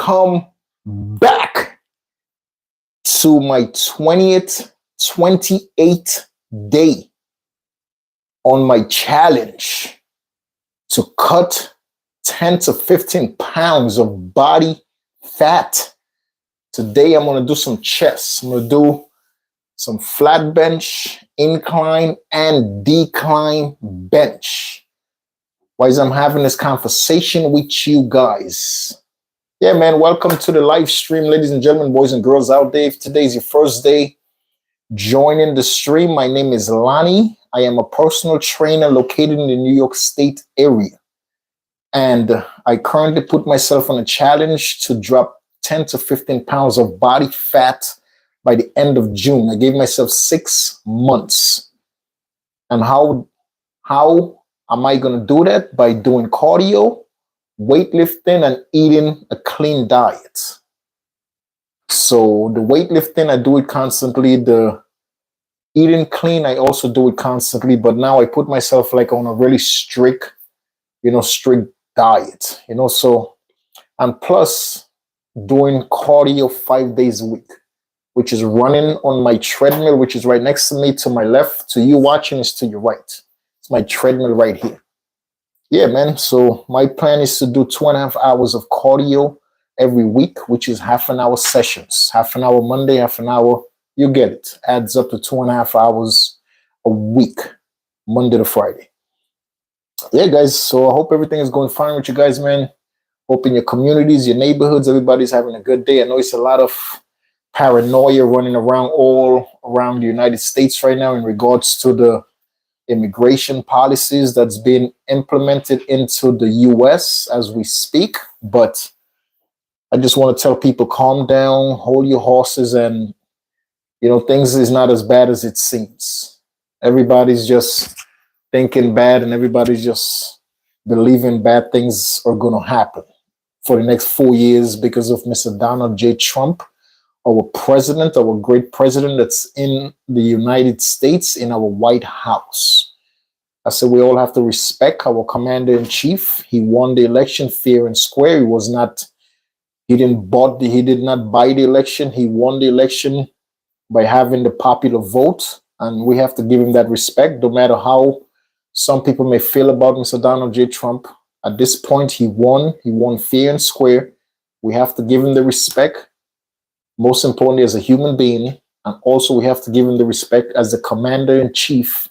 welcome back to my 28th day on my challenge to cut 10 to 15 pounds of body fat. Today I'm going to do some chest. I'm going to do some flat bench, incline, and decline bench. Why is I'm having this conversation with you guys? Yeah, man, welcome to the live stream, ladies and gentlemen, boys and girls out there. If today's your first day joining the stream, my name is Lannie. I am a personal trainer located in the New York State area. And I currently put myself on a challenge to drop 10 to 15 pounds of body fat by the end of June. I gave myself 6 months. And how am I going to do that? By doing cardio, weightlifting, and eating a clean diet. So the weightlifting, I do it constantly. The eating clean, I also do it constantly. But now I put myself like on a really strict diet, so, and plus doing cardio 5 days a week, which is running on my treadmill, which is right next to me. To my left, to you watching, is to your right. My treadmill right here. Yeah, man. So my plan is to do 2.5 hours of cardio every week, which is half an hour sessions. Half an hour Monday, half an hour. You get it. Adds up to 2.5 hours a week, Monday to Friday. Yeah, guys. So I hope everything is going fine with you guys, man. Hope in your communities, your neighborhoods, everybody's having a good day. I know it's a lot of paranoia running around all around the United States right now in regards to the immigration policies that's being implemented into the US as we speak. But I just want to tell people, calm down, hold your horses, and things is not as bad as it seems. Everybody's just thinking bad, and everybody's just believing bad things are going to happen for the next 4 years because of Mr. Donald J. Trump, our president, our great president that's in the United States, in our White House. I said we all have to respect our commander-in-chief. He won the election fair and square. He did not buy the election. He won the election by having the popular vote. And we have to give him that respect, no matter how some people may feel about Mr. Donald J. Trump. At this point, he won. He won fair and square. We have to give him the respect. Most importantly, as a human being, and also we have to give him the respect as the commander-in-chief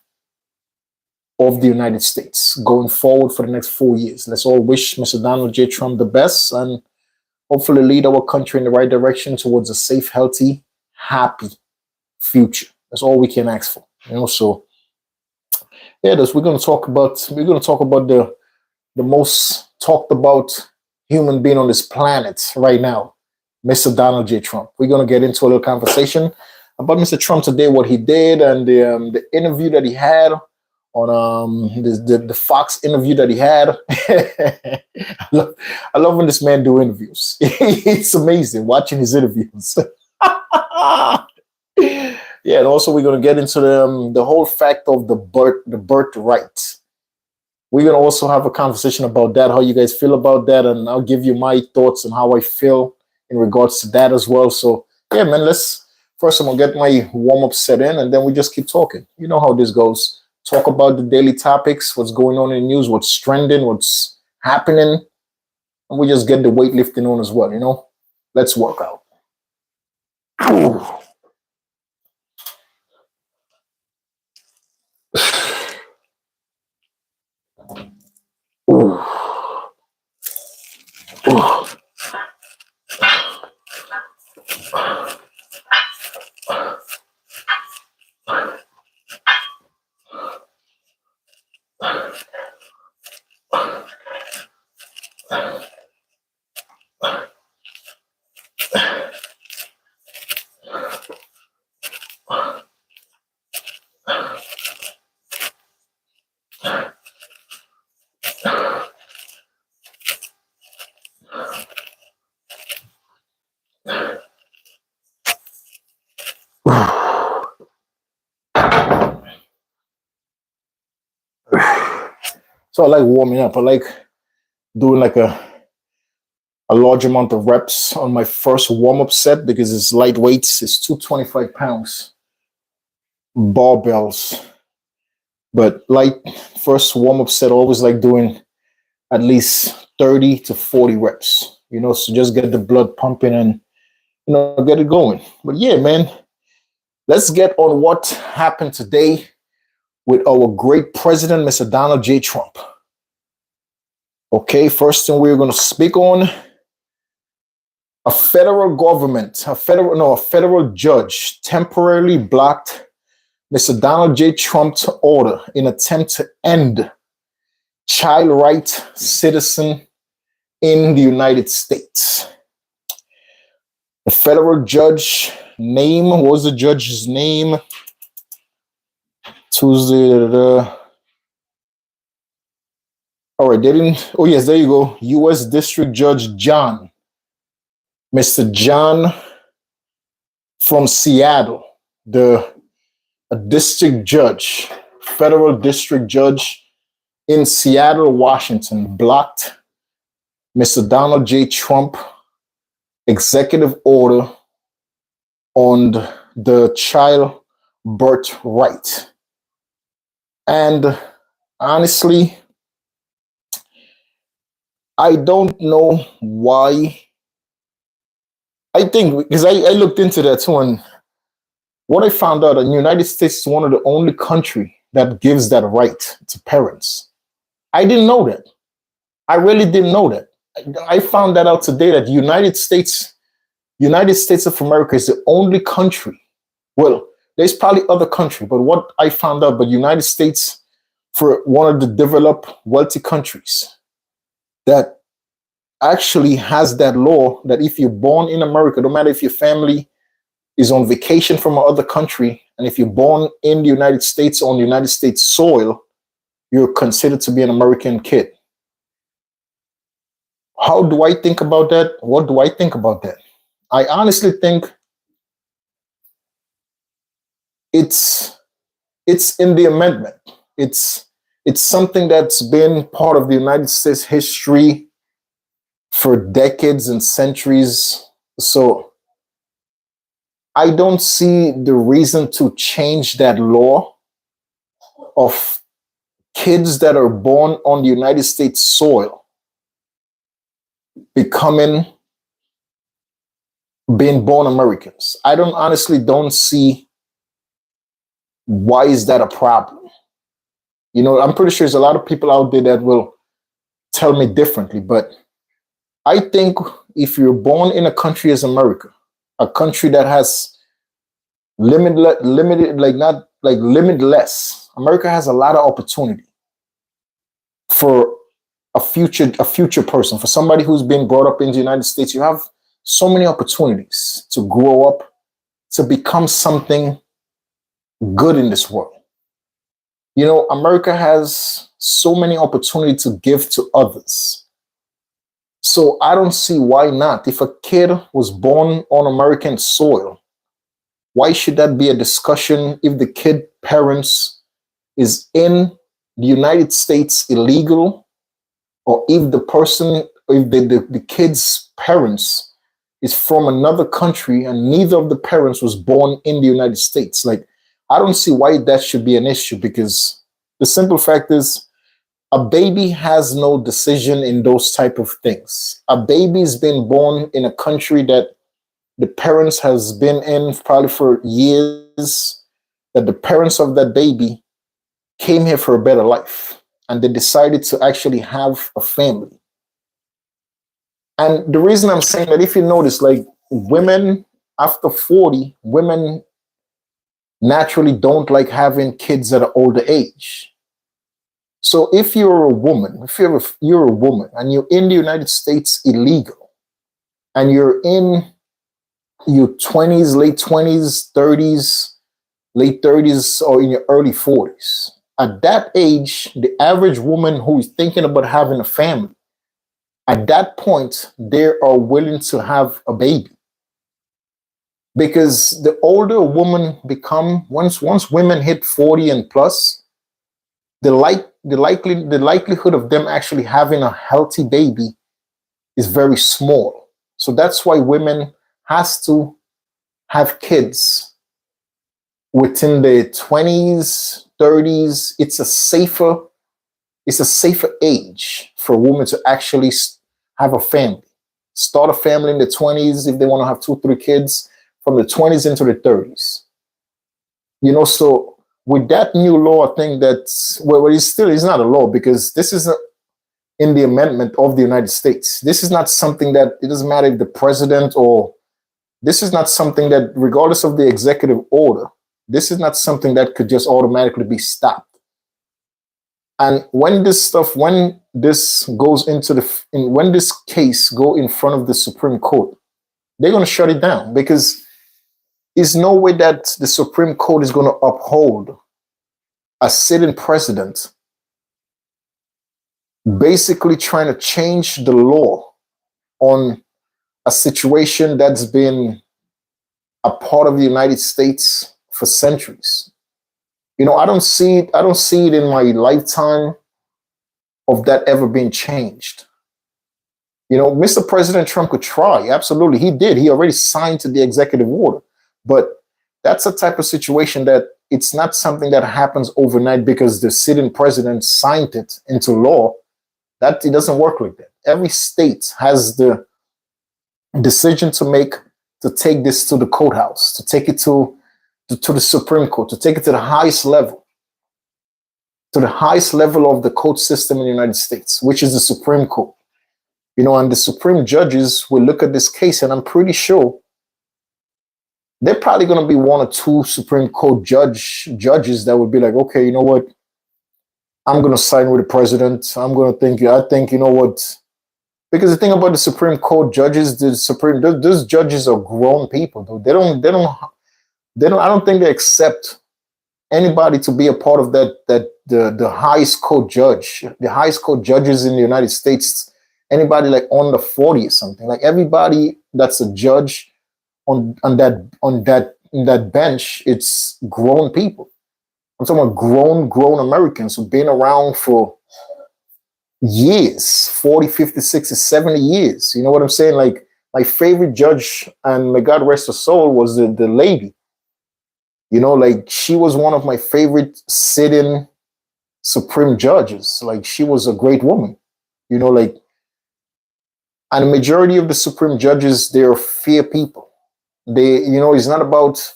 of the United States going forward for the next 4 years. Let's all wish Mr. Donald J. Trump the best and hopefully lead our country in the right direction towards a safe, healthy, happy future. That's all we can ask for. So yeah, we're going to talk about the most talked about human being on this planet right now, Mr. Donald J. Trump. We're going to get into a little conversation about Mr. Trump today, what he did, and the interview that he had on the Fox interview that he had. I love when this man do interviews. It's amazing watching his interviews. Yeah, and also we're going to get into the whole fact of the birthright. We're going to also have a conversation about that, how you guys feel about that, and I'll give you my thoughts on how I feel in regards to that as well. So yeah, man, first I'm going to get my warm-up set in, and then we just keep talking. You know how this goes. Talk about the daily topics, what's going on in the news, what's trending, what's happening, and we just get the weightlifting on as well, Let's work out. So I like warming up. I like doing like a a large amount of reps on my first warm-up set because it's lightweight. It's 225 pounds barbells. But light first warm-up set, I always like doing at least 30 to 40 reps, so just get the blood pumping and, get it going. But yeah, man, let's get on what happened today with our great president, Mr. Donald J. Trump. Okay, first thing we're going to speak on, a federal judge temporarily blocked Mr. Donald J. Trump's order in attempt to end child rights citizen in the United States. The federal judge name, what was the judge's name? Tuesday. All right, they didn't. Oh, yes, there you go. U.S. District Judge John. Mr. John from Seattle, a district judge, federal district judge in Seattle, Washington, blocked Mr. Donald J. Trump executive order on the child birth right. And honestly, I don't know why. I think because I looked into that too, and what I found out, the United States is one of the only country that gives that right to parents. I didn't know that. I really didn't know that. I found that out today, that United States of America is the only country. Well, there's probably other countries, but what I found out, but United States, for one of the developed, wealthy countries, that actually has that law that if you're born in America, no matter if your family is on vacation from another country, and if you're born in the United States on the United States soil, you're considered to be an American kid. How do I think about that? What do I think about that? I honestly think it's in the amendment. It's something that's been part of the United States history for decades and centuries. So I don't see the reason to change that law of kids that are born on the United States soil being born Americans. I don't see why is that a problem. I'm pretty sure there's a lot of people out there that will tell me differently, but I think if you're born in a country as America, a country that has limitless, America has a lot of opportunity for a future person, for somebody who's been brought up in the United States. You have so many opportunities to grow up, to become something good in this world. America has so many opportunities to give to others. So I don't see why not. If a kid was born on American soil, why should that be a discussion if the kid parents is in the United States illegal, or if the kid's parents is from another country and neither of the parents was born in the United States? Like, I don't see why that should be an issue, because the simple fact is a baby has no decision in those type of things. A baby's been born in a country that the parents has been in probably for years, that the parents of that baby came here for a better life, and they decided to actually have a family. And the reason I'm saying that, if you notice, like, women after 40, women naturally don't like having kids at an older age. So if you're a woman, you're a woman and you're in the United States illegal, and you're in your 20s, late 20s, 30s, late 30s, or in your early 40s, at that age, the average woman who is thinking about having a family, at that point, they are willing to have a baby. Because the older a woman become, once women hit 40 and plus, the likelihood of them actually having a healthy baby is very small. So that's why women has to have kids within the 20s, 30s. It's a safer age for a woman to actually have a family. Start a family in the 20s if they want to have 2, 3 kids, from the 20s into the 30s. So with that new law, I think that's well, it's not a law because this is in the amendment of the United States. This is not something that it doesn't matter if the president or this is not something that, regardless of the executive order, this is not something that could just automatically be stopped. And when this goes when this case go in front of the Supreme Court, they're going to shut it down because there's no way that the Supreme Court is going to uphold a sitting president basically trying to change the law on a situation that's been a part of the United States for centuries. I don't see it in my lifetime of that ever being changed. Mr. President Trump could try. Absolutely. He did. He already signed to the executive order. But that's a type of situation that it's not something that happens overnight because the sitting president signed it into law. That it doesn't work like that. Every state has the decision to make to take this to the courthouse, to take it to the Supreme Court, to take it to the highest level of the court system in the United States, which is the Supreme Court. And the Supreme judges will look at this case, and I'm pretty sure they're probably going to be 1 or 2 Supreme Court judges that would be like, okay, you know what? I'm going to side with the president. I think, you know what? Because the thing about the Supreme Court judges, those judges are grown people, though. I don't think they accept anybody to be a part of the highest court judge, the highest court judges in the United States, anybody like under 40 or something. Like everybody that's a judge on that bench, it's grown people. I'm talking about grown Americans who've been around for years, 40, 50, 60, 70 years. You know what I'm saying? Like my favorite judge, and may God rest her soul, was the lady. Like she was one of my favorite sitting Supreme judges. Like she was a great woman. And the majority of the Supreme judges, they're fair people. It's not about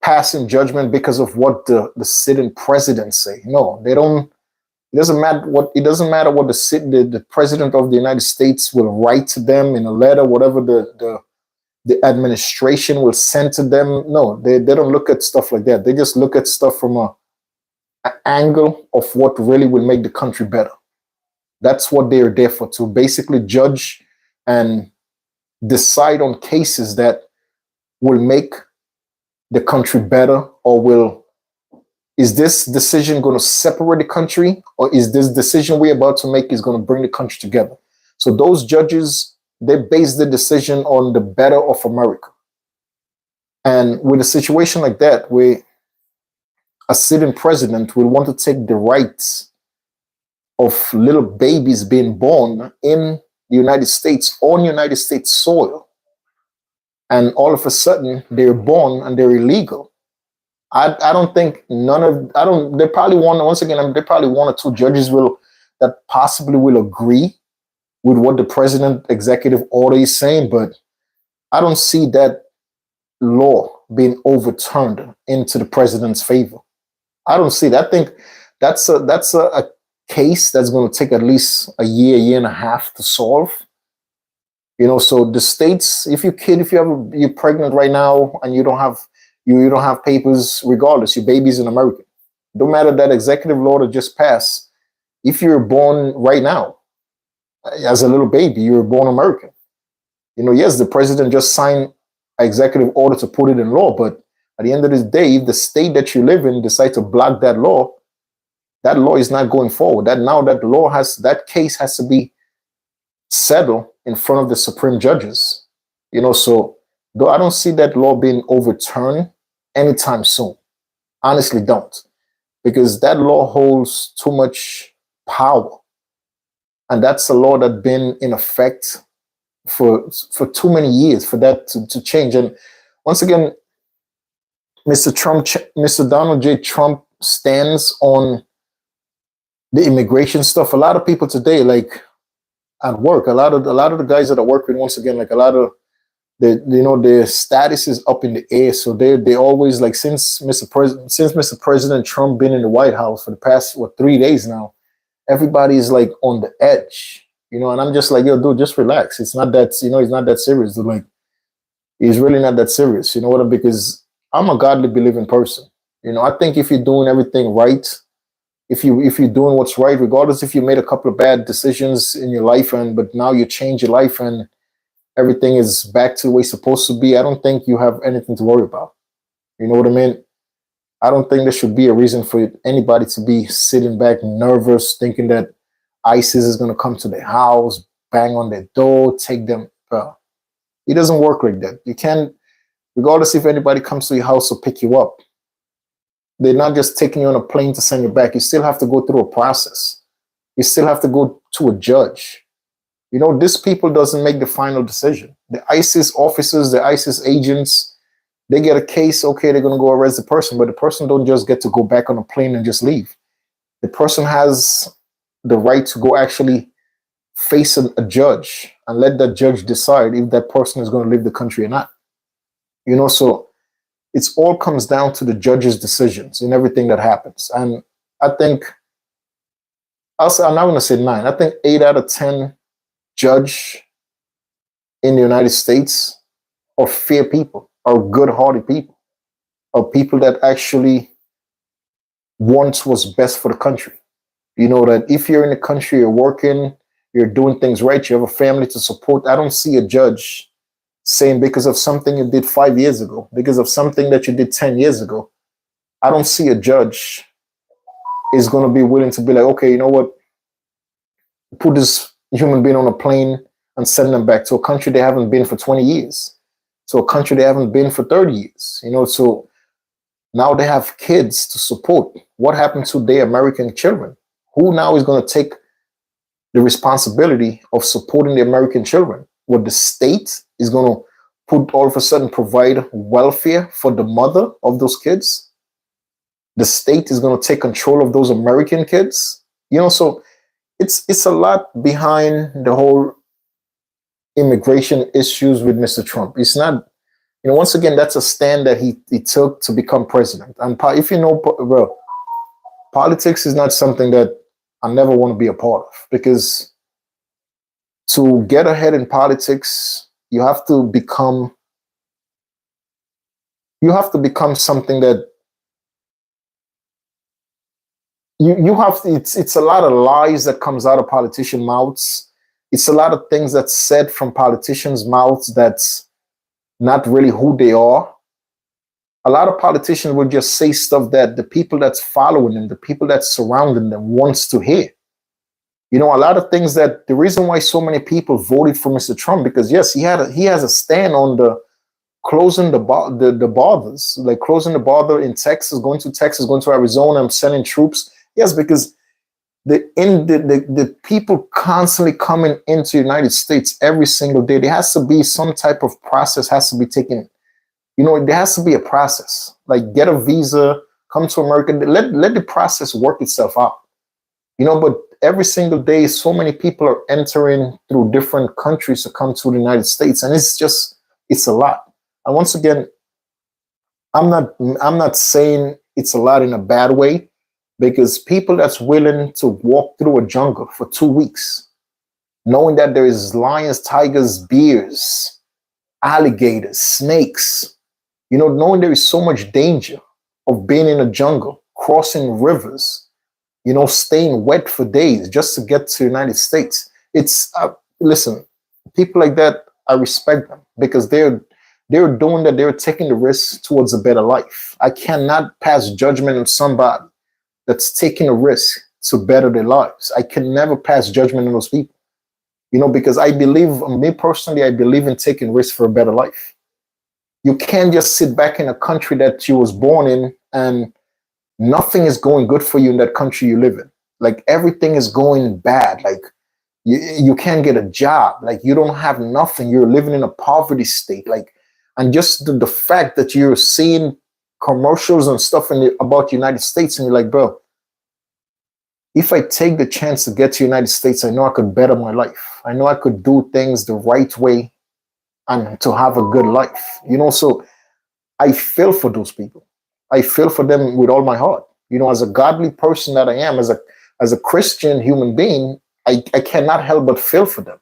passing judgment because of what the sitting presidents say. No, they don't. It doesn't matter what the president of the United States will write to them in a letter, whatever the administration will send to them. No, they don't look at stuff like that. They just look at stuff from an angle of what really will make the country better. That's what they are there for, to basically judge and decide on cases that will make the country better, or is this decision going to separate the country, or is this decision we're about to make is going to bring the country together? So those judges, they base the decision on the better of America. And with a situation like that, where a sitting president will want to take the rights of little babies being born in the United States on United States soil, and all of a sudden they're born and they're illegal. I don't think they probably they probably 1 or 2 judges that possibly will agree with what the president executive order is saying, but I don't see that law being overturned into the president's favor. I don't see that. I think that's a case that's going to take at least a year and a half to solve. So the states, if you're pregnant right now and you don't have papers, regardless, your baby's an American. No matter that executive law that just passed, if you're born right now as a little baby, you're born American. Yes, the president just signed an executive order to put it in law, but at the end of the day, if the state that you live in decide to block that law is not going forward. That case has to be settled in front of the Supreme judges. So though I don't see that law being overturned anytime soon. Honestly, don't. Because that law holds too much power. And that's a law that's been in effect for too many years for that to change. And once again, Mr. Donald J. Trump stands on the immigration stuff. A lot of people today, like at work, a lot of the guys that I work with, once again, like a lot of their status is up in the air. So they always like since Mr. President Trump been in the White House for the past 3 days now, everybody's like on the edge, and I'm just like, yo, dude, just relax. It's not that, it's not that serious. Dude. Like, he's really not that serious. You know what? Because I'm a godly believing person. I think if you're doing everything right, if you're doing what's right, regardless if you made a couple of bad decisions in your life but now you change your life and everything is back to the way it's supposed to be, I don't think you have anything to worry about. You know what I mean? I don't think there should be a reason for anybody to be sitting back nervous, thinking that ISIS is going to come to their house, bang on their door, take them. It doesn't work like that. You can't, regardless if anybody comes to your house to pick you up, they're not just taking you on a plane to send you back. You still have to go through a process. You still have to go to a judge. This people doesn't make the final decision. The ISIS officers, the ISIS agents, they get a case, okay, they're going to go arrest the person, but the person don't just get to go back on a plane and just leave. The person has the right to go actually face a judge and let that judge decide if that person is going to leave the country or not. So it's all comes down to the judge's decisions in everything that happens. And I think, I'm not going to say 9, I think 8 out of 10 judge in the United States are fair people, are good-hearted people, are people that actually want what's best for the country. That if you're in the country, you're working, you're doing things right, you have a family to support. I don't see a judge saying because of something you did 5 years ago, because of something that you did 10 years ago, I don't see a judge is going to be willing to be like, okay, you know what, put this human being on a plane and send them back to a country they haven't been for 20 years, to a country they haven't been for 30 years. So now they have kids to support. What happened to their American children? Who now is going to take the responsibility of supporting the American children? What, the state is going to all of a sudden provide welfare for the mother of those kids? The state is going to take control of those American kids? So it's a lot behind the whole immigration issues with Mr. Trump. It's not, once again, that's a stand that he took to become president. And if well, politics is not something that I never want to be a part of, because to get ahead in politics, you have to become something that you have to, it's a lot of lies that comes out of politician mouths. It's a lot of things that's said from politicians' mouths that's not really who they are. A lot of politicians will just say stuff that the people that's following them, the people that's surrounding them wants to hear. A lot of things that the reason why so many people voted for Mr. Trump, because yes, he has a stand on the closing the borders, like closing the border in Texas, going to Arizona and sending troops. Yes, because the people constantly coming into the United States every single day. There has to be some type of process has to be taken. There has to be a process, like get a visa, come to America, let the process work itself out. But every single day, so many people are entering through different countries to come to the United States. And it's a lot. And once again, I'm not saying it's a lot in a bad way, because people that's willing to walk through a jungle for 2 weeks, knowing that there is lions, tigers, bears, alligators, snakes, knowing there is so much danger of being in a jungle, crossing rivers, staying wet for days just to get to the United States. It's, listen, people like that, I respect them, because they're doing that. They're taking the risk towards a better life. I cannot pass judgment on somebody that's taking a risk to better their lives. I can never pass judgment on those people, because me personally, I believe in taking risks for a better life. You can't just sit back in a country that you was born in and nothing is going good for you in that country you live in. Like everything is going bad. Like You can't get a job. Like, you don't have nothing. You're living in a poverty state. Like, and just the fact that you're seeing commercials and stuff about the United States, and you're like, bro, if I take the chance to get to the United States, I know I could better my life. I know I could do things the right way and to have a good life. So I feel for those people. I feel for them with all my heart. As a godly person that I am, as a Christian human being, I cannot help but feel for them.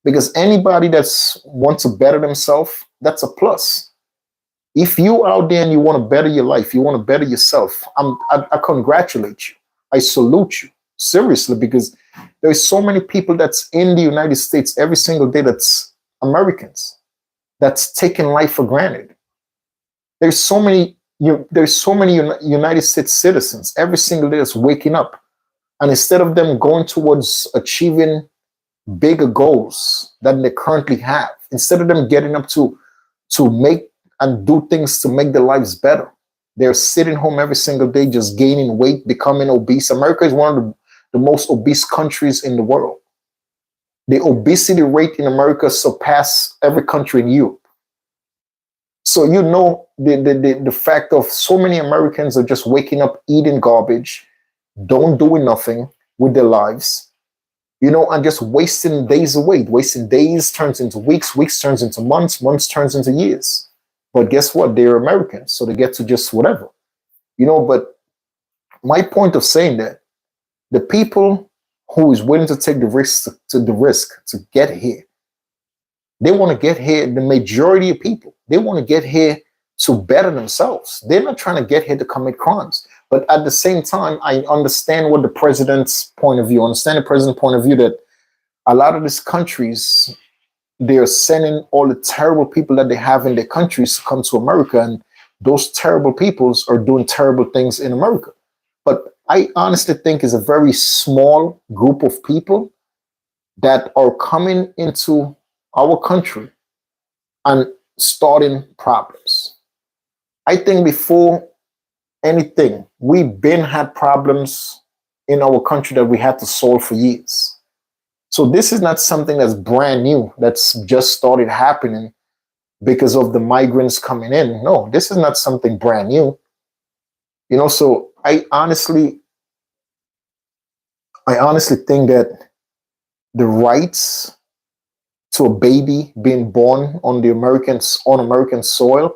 Because anybody that's wants to better themselves, that's a plus. If you out there and you want to better your life, you want to better yourself, I congratulate you. I salute you. Seriously, because there's so many people that's in the United States every single day that's Americans, that's taking life for granted. There's so many United States citizens every single day that's waking up, and instead of them going towards achieving bigger goals than they currently have, instead of them getting up to make and do things to make their lives better, they're sitting home every single day just gaining weight, becoming obese. America is one of the most obese countries in the world. The obesity rate in America surpasses every country in Europe. So the fact of so many Americans are just waking up, eating garbage, don't doing nothing with their lives, and just wasting days away. Wasting days turns into weeks, weeks turns into months, months turns into years. But guess what? They're Americans, so they get to just whatever. But my point of saying that, the people who is willing to take the risk to get here, they want to get here. The majority of people, they want to get here to better themselves. They're not trying to get here to commit crimes. But at the same time, I understand what the president's point of view. I understand the president's point of view that a lot of these countries, they're sending all the terrible people that they have in their countries to come to America, and those terrible peoples are doing terrible things in America. But I honestly think it's a very small group of people that are coming into our country and starting problems. I think before anything, we've been had problems in our country that we had to solve for years. So this is not something that's brand new, that's just started happening because of the migrants coming in. No, this is not something brand new. So I honestly think that the rights to a baby being born on American soil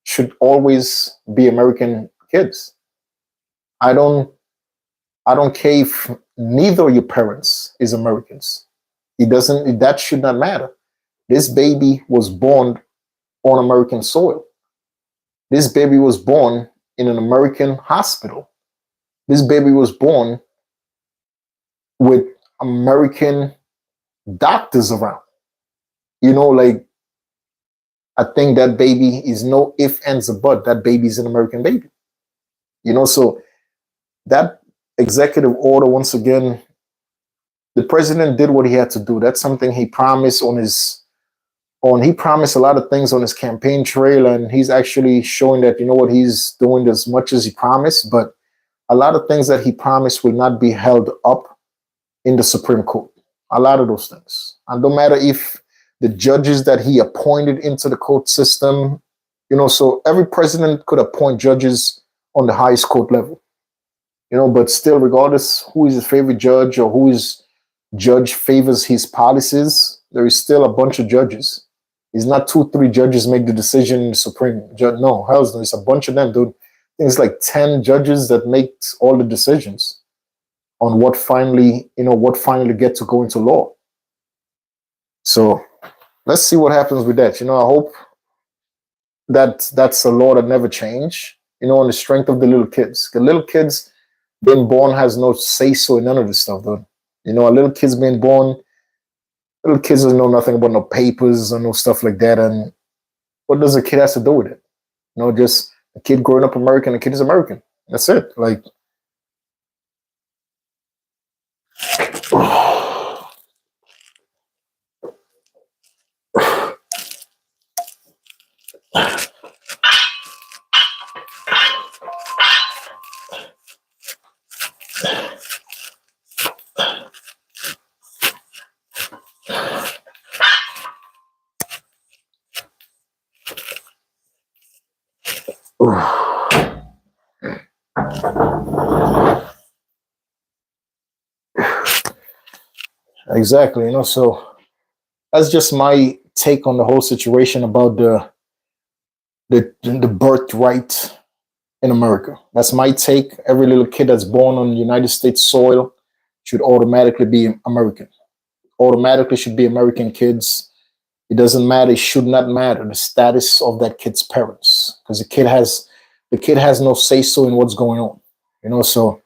should always be American kids. I don't care if neither of your parents is Americans. That should not matter. This baby was born on American soil. This baby was born in an American hospital. This baby was born with American doctors around. Like, I think that baby is no if, ands, or but. That baby is an American baby. So that executive order, once again, the president did what he had to do. That's something he promised he promised a lot of things on his campaign trail, and he's actually showing that, what, he's doing as much as he promised, but a lot of things that he promised will not be held up in the Supreme Court. A lot of those things. And no matter if the judges that he appointed into the court system, so every president could appoint judges on the highest court level, but still, regardless who is his favorite judge or who his judge favors his policies, there is still a bunch of judges. It's not 2-3 judges make the decision in the Supreme Judge. No, hell's no. It's a bunch of them, dude. I think it's like 10 judges that make all the decisions on what finally get to go into law. So let's see what happens with that. I hope that that's a law that never change, on the strength of the little kids. The little kids being born has no say-so in none of this stuff, dude. A little kid's being born, little kids don't know nothing about no papers or no stuff like that. And what does a kid has to do with it? Just a kid growing up American, a kid is American. That's it. Like, Exactly. So that's just my take on the whole situation about the birthright in America. That's my take. Every little kid that's born on United States soil should automatically be American. Automatically should be American kids. It doesn't matter. It should not matter the status of that kid's parents, because the kid has no say so in what's going on. So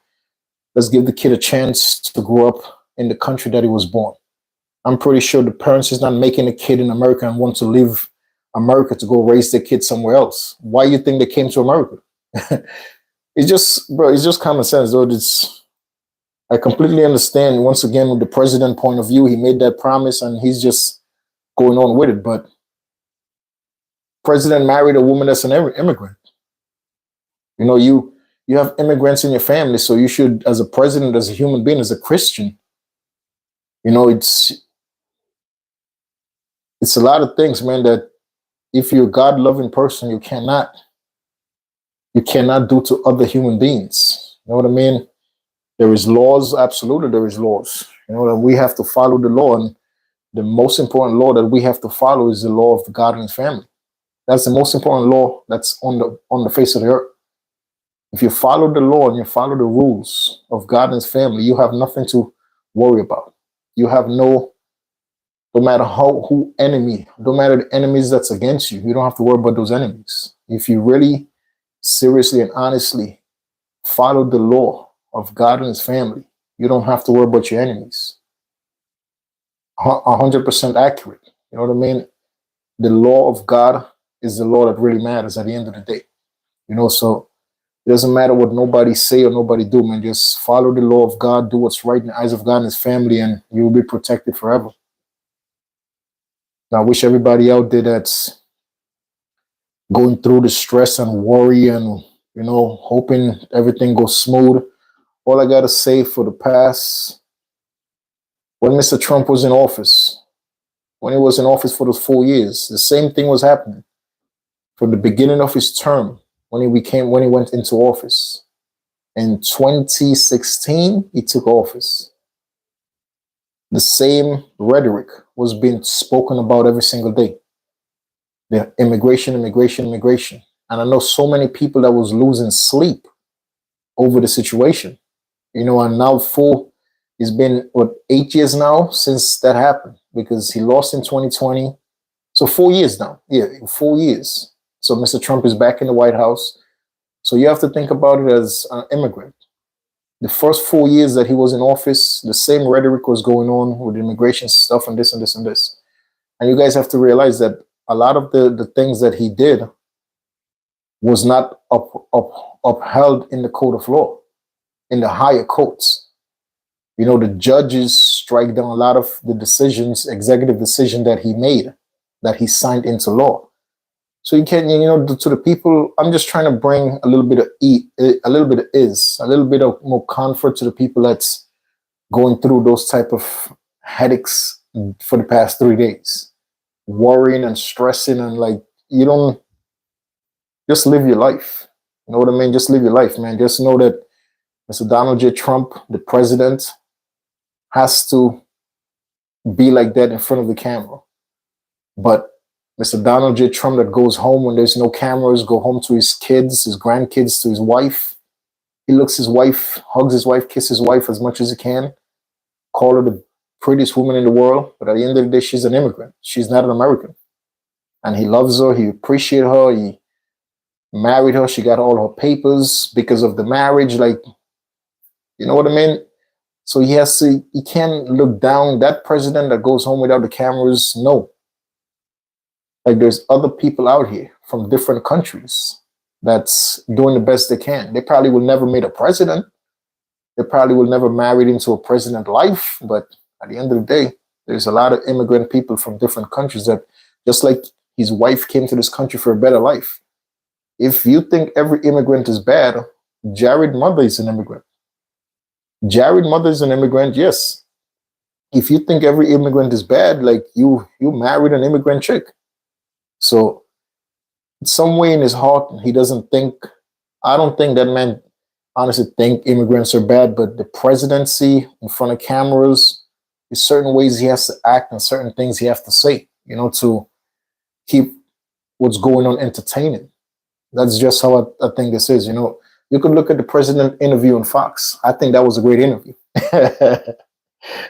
let's give the kid a chance to grow up in the country that he was born. I'm pretty sure the parents is not making a kid in America and want to leave America to go raise their kid somewhere else. Why do you think they came to America? It's just, bro, it's just common sense, though. I completely understand. Once again, with the president point of view, he made that promise and he's just going on with it. But president married a woman that's an immigrant. You have immigrants in your family, so you should, as a president, as a human being, as a Christian, it's a lot of things, man, that if you're a God loving person, you cannot do to other human beings. You know what I mean? There is laws, absolutely there is laws. That we have to follow the law, and the most important law that we have to follow is the law of God and his family. That's the most important law that's on the face of the earth. If you follow the law and you follow the rules of God and his family, you have nothing to worry about. You have no matter no matter the enemies that's against you, you don't have to worry about those enemies. If you really seriously and honestly follow the law of God and his family, you don't have to worry about your enemies. 100% accurate. You know what I mean? The law of God is the law that really matters at the end of the day. So it doesn't matter what nobody say or nobody do, man. Just follow the law of God, do what's right in the eyes of God and his family, and you will be protected forever. I wish everybody out there that's going through the stress and worry and, hoping everything goes smooth. All I got to say, for the past, when Mr. Trump was in office, when he was in office for those 4 years, the same thing was happening. From the beginning of his term, when he went into office. In 2016, he took office. The same rhetoric was being spoken about every single day. The immigration. And I know so many people that was losing sleep over the situation. And now it's been 8 years now since that happened, because he lost in 2020. So 4 years now. Yeah, 4 years. So Mr. Trump is back in the White House. So you have to think about it as an immigrant. The first 4 years that he was in office, the same rhetoric was going on with immigration stuff and this and this and this. And you guys have to realize that a lot of the things that he did was not upheld in the code of law, in the higher courts. The judges strike down a lot of the executive decision that he made, that he signed into law. So you can, to the people, I'm just trying to bring a little bit of more comfort to the people that's going through those type of headaches for the past 3 days, worrying and stressing, and you don't just live your life. You know what I mean? Just live your life, man. Just know that Mr. Donald J. Trump, the president, has to be like that in front of the camera. But Mr. Donald J. Trump that goes home when there's no cameras, go home to his kids, his grandkids, to his wife. He looks his wife, hugs his wife, kisses his wife as much as he can, call her the prettiest woman in the world. But at the end of the day, she's an immigrant. She's not an American. And he loves her. He appreciates her. He married her. She got all her papers because of the marriage. You know what I mean? So he can't look down that president that goes home without the cameras. No. There's other people out here from different countries that's doing the best they can. They probably will never meet a president. They probably will never marry into a president life. But at the end of the day, there's a lot of immigrant people from different countries that, just like his wife came to this country for a better life. If you think every immigrant is bad, Jared's mother is an immigrant. Jared's mother is an immigrant, yes. If you think every immigrant is bad, you married an immigrant chick. So some way in his heart, he doesn't think. I don't think that man honestly think immigrants are bad, but the presidency in front of cameras, there's certain ways he has to act and certain things he has to say, to keep what's going on entertaining. That's just how I think this is. You could look at the president interview on Fox. I think that was a great interview.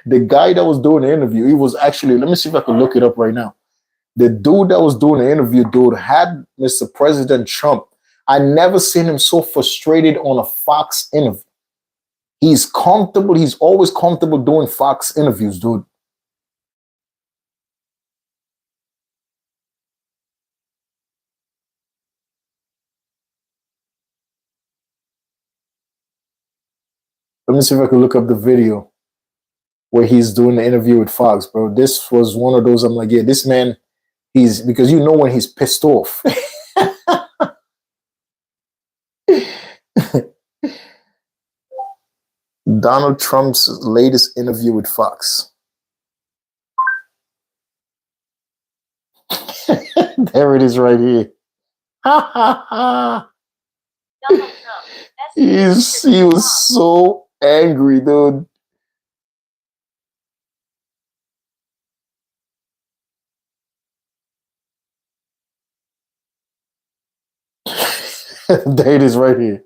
The guy that was doing the interview, he was actually, let me see if I can look it up right now. The dude that was doing the interview, dude, had Mr. President Trump. I never seen him so frustrated on a Fox interview. He's comfortable. He's always comfortable doing Fox interviews, dude. Let me see if I can look up the video where he's doing the interview with Fox, bro. This was one of those, I'm like, yeah, this man, because when he's pissed off. Donald Trump's latest interview with Fox. There it is right here. Donald Trump. He was so angry, dude. There it is right here.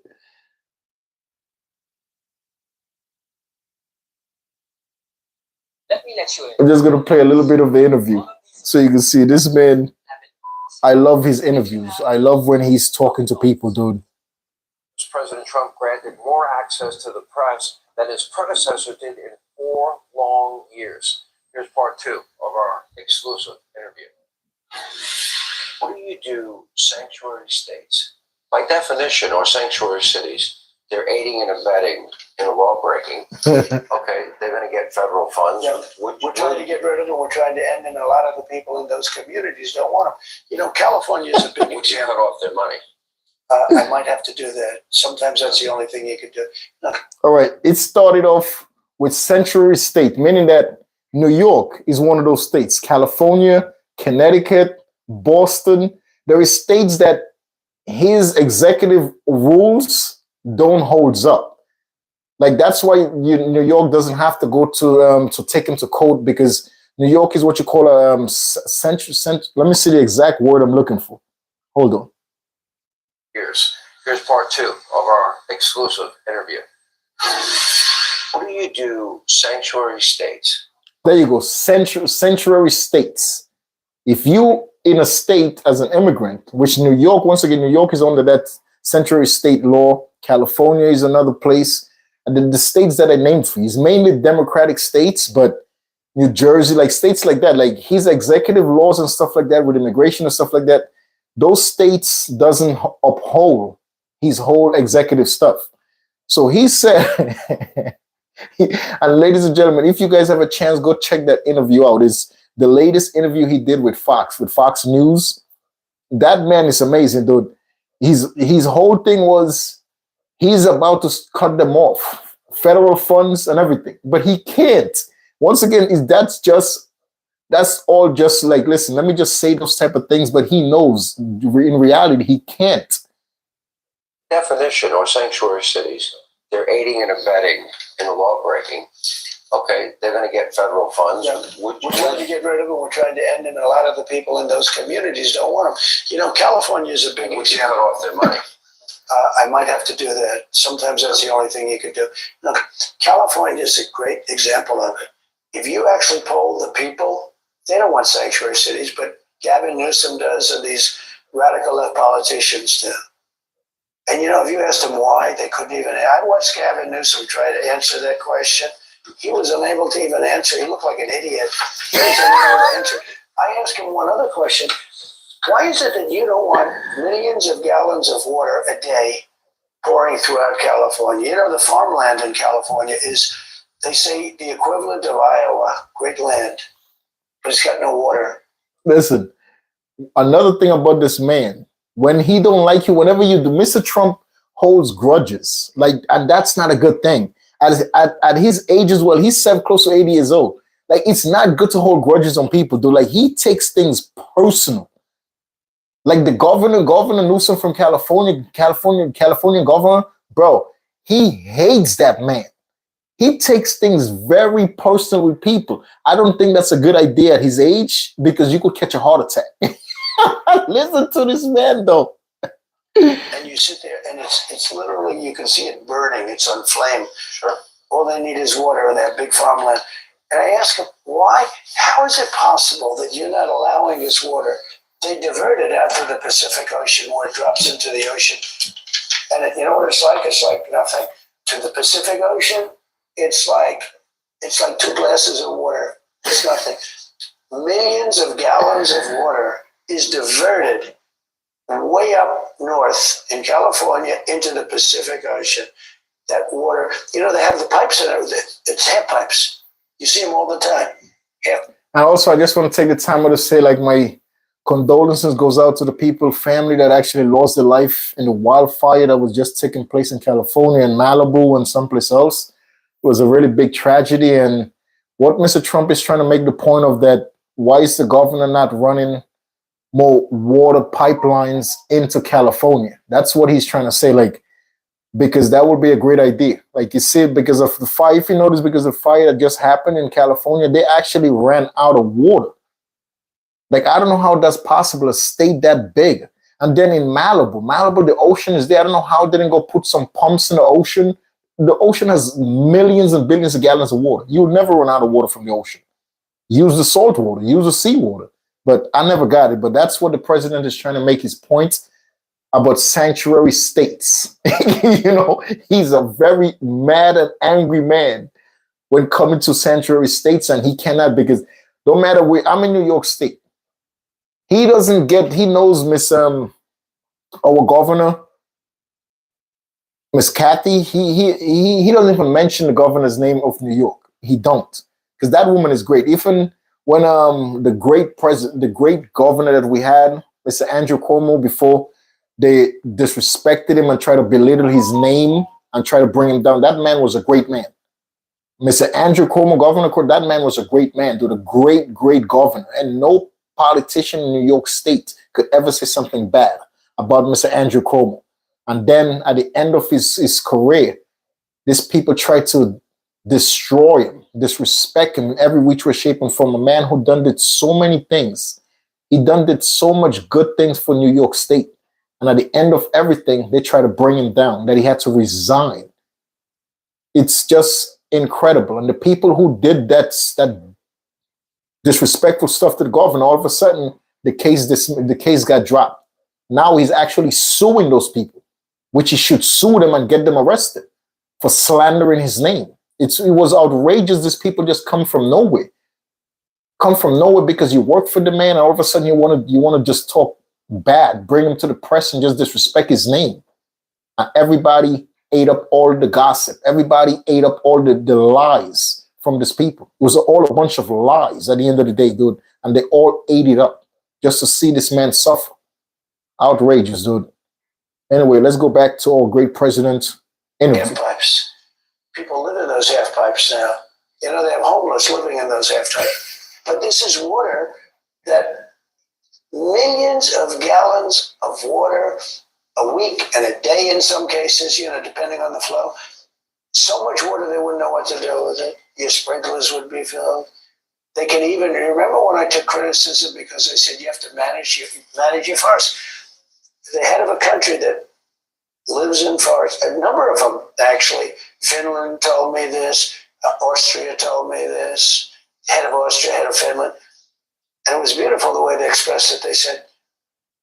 I'm just going to play a little bit of the interview so you can see this man. I love his interviews. I love when he's talking to people, dude. President Trump granted more access to the press than his predecessor did in 4 long years. Here's part 2 of our exclusive interview. What do you do, sanctuary states? By definition, or sanctuary cities, they're aiding and abetting in a law breaking. Okay, they're going to get federal funds. Yeah, we're trying to get rid of them. We're trying to end, and a lot of the people in those communities don't want them. California is a big Would you cut off their money? I might have to do that. Sometimes that's the only thing you could do. No. All right. It started off with sanctuary state, meaning that New York is one of those states. California, Connecticut, Boston. There is states that his executive rules don't hold up. Like that's why New York doesn't have to go to take him to court, because New York is what you call a central. Let me see the exact word I'm looking for. Hold on. Here's part 2 of our exclusive interview. What do you do, sanctuary states? There you go, sanctuary states. If you in a state as an immigrant, which New York, once again, New York is under that sanctuary state law. California is another place. And then the states that I named for you is mainly Democratic states, but New Jersey, like states like that, like his executive laws and stuff like that with immigration and stuff like that, those states doesn't uphold his whole executive stuff. So he said, and ladies and gentlemen, if you guys have a chance, go check that interview out. It's the latest interview he did with Fox News. That man is amazing, dude. His whole thing was he's about to cut them off, federal funds and everything, but he can't. Once again, that's all just like, listen, let me just say those type of things, but he knows in reality he can't. Definition, or sanctuary cities, they're aiding and abetting in a law breaking. Okay, they're going to get federal funds. Yeah, we're trying to get rid of them. We're trying to end, and a lot of the people in those communities don't want them. California is a big. Would you cut off their money? I might have to do that. Sometimes that's the only thing you could do. Look, California is a great example of it. If you actually poll the people, they don't want sanctuary cities, but Gavin Newsom does, and these radical left politicians do. And if you asked them why, they couldn't even. I watched Gavin Newsom try to answer that question. He was unable to even answer. He looked like an idiot. He was unable to answer. I asked him one other question. Why is it that you don't want millions of gallons of water a day pouring throughout California? The farmland in California is, they say, the equivalent of Iowa, great land, but it's got no water. Listen, another thing about this man, when he don't like you, whenever you do, Mr. Trump holds grudges. And that's not a good thing. At his age as well, he's close to 80 years old. Like, it's not good to hold grudges on people, dude. Like, he takes things personal. Like the Governor Newsom from California governor, bro, he hates that man. He takes things very personal with people. I don't think that's a good idea at his age because you could catch a heart attack. Listen to this man, though. And you sit there, and it's literally, you can see it burning. It's on flame. Sure. All they need is water in that big farmland. And I ask him, why? How is it possible that you're not allowing this water? They divert it out to the Pacific Ocean where it drops into the ocean. And you know what it's like? It's like nothing. To the Pacific Ocean, it's like 2 glasses of water. It's nothing. Millions of gallons of water is diverted way up north in California into the Pacific Ocean. That water, you know, they have the pipes in it. It's half pipes. You see them all the time. Half. And also, I just want to take the time to say, like, my condolences goes out to the people, family that actually lost their life in the wildfire that was just taking place in California and Malibu and someplace else. It was a really big tragedy. And what Mr. Trump is trying to make the point of that, why is the governor not running more water pipelines into California? That's what he's trying to say, like, because that would be a great idea. Like you see, because of the fire, if you notice, because of the fire that just happened in California, they actually ran out of water. Like, I don't know how that's possible, a state that big. And then in Malibu, the ocean is there. I don't know how they didn't go put some pumps in the ocean. The ocean has millions and billions of gallons of water. You'll never run out of water from the ocean. Use the salt water, use the seawater. But I never got it. But that's what the president is trying to make his point about sanctuary states. You know, he's a very mad and angry man when coming to sanctuary states, and he cannot, because no matter where, I'm in New York State. He knows our governor, Miss Kathy. He doesn't even mention the governor's name of New York. He don't, because that woman is great. Even when the great governor that we had, Mr. Andrew Cuomo, before they disrespected him and tried to belittle his name and try to bring him down, that man was a great man. Mr. Andrew Cuomo, Governor, that man was a great man, dude, a great governor, and no politician in New York State could ever say something bad about Mr. Andrew Cuomo. And then at the end of his career, these people tried to destroy him, disrespect him in every which way, shape, and form. A man who did so many things. He did so much good things for New York State. And at the end of everything, they try to bring him down, that he had to resign. It's just incredible. And the people who did that disrespectful stuff to the governor, all of a sudden the case got dropped. Now he's actually suing those people, which he should sue them and get them arrested for slandering his name. It was outrageous. These people just come from nowhere because you work for the man, and all of a sudden you want to just talk bad, bring him to the press and just disrespect his name. And everybody ate up all the gossip. Everybody ate up all the lies from these people. It was all a bunch of lies at the end of the day, dude. And they all ate it up just to see this man suffer. Outrageous, dude. Anyway, let's go back to our great president. Half pipes. People live in those half pipes now. You know, they have homeless living in those half pipes. But this is water that millions of gallons of water a week and a day in some cases, you know, depending on the flow. So much water they wouldn't know what to do with it. Your sprinklers would be filled. They can even, remember when I took criticism because I said you have to manage your forests. The head of a country that lives in forests, a number of them actually, Finland told me this, Austria told me this, head of Austria, head of Finland. And it was beautiful the way they expressed it. They said,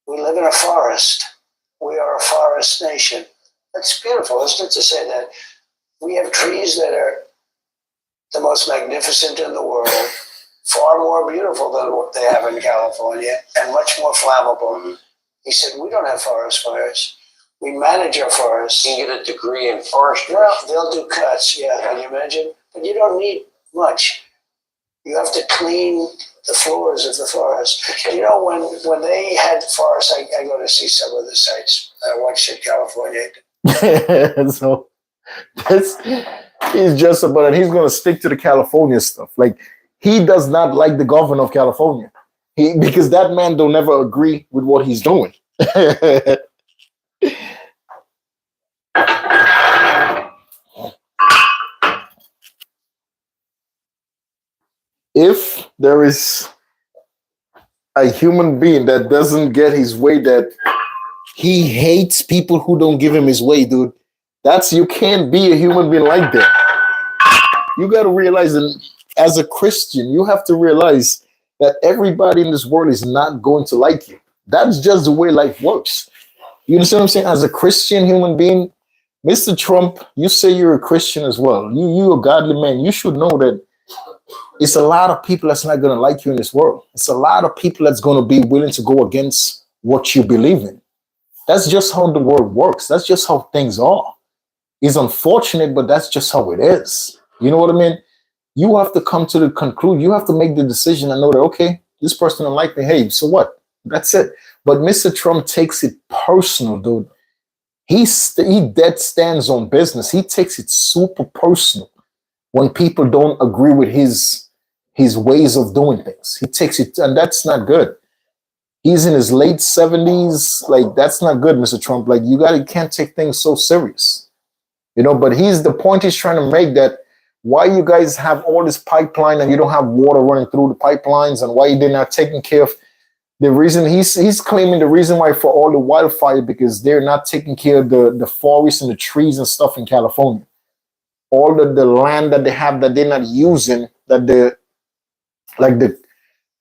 we live in a forest. We are a forest nation. That's beautiful, isn't it, to say that? We have trees that are the most magnificent in the world, far more beautiful than what they have in California, and much more flammable. He said, we don't have forest fires. We manage our forests. You can get a degree in forestry. Well, they'll do cuts, yeah, can you imagine? But you don't need much. You have to clean the floors of the forest. You know, when they had forests, I go to see some of the sites. I watched in California. So he's just about it. He's going to stick to the California stuff. Like, he does not like the governor of California. Because that man don't ever agree with what he's doing. If there is a human being that doesn't get his way, that he hates people who don't give him his way, dude, that's, you can't be a human being like that. You got to realize that as a Christian, you have to realize that everybody in this world is not going to like you. That's just the way life works. You understand what I'm saying? As a Christian human being, Mr. Trump, you say you're a Christian as well. You're a godly man. You should know that it's a lot of people that's not going to like you in this world. It's a lot of people that's going to be willing to go against what you believe in. That's just how the world works. That's just how things are. It's unfortunate, but that's just how it is. You know what I mean? You have to come to the conclusion. You have to make the decision and know that, okay, this person don't like me. Hey, so what? That's it. But Mr. Trump takes it personal, dude. He dead stands on business. He takes it super personal when people don't agree with his ways of doing things. He takes it, and that's not good. He's in his late 70s. Like, that's not good, Mr. Trump. Like, you can't take things so serious. You know, but the point he's trying to make, that why you guys have all this pipeline and you don't have water running through the pipelines, and why they're not taking care of the reason. He's claiming the reason why for all the wildfire, because they're not taking care of the forests and the trees and stuff in California. All the land that they have that they're not using, that the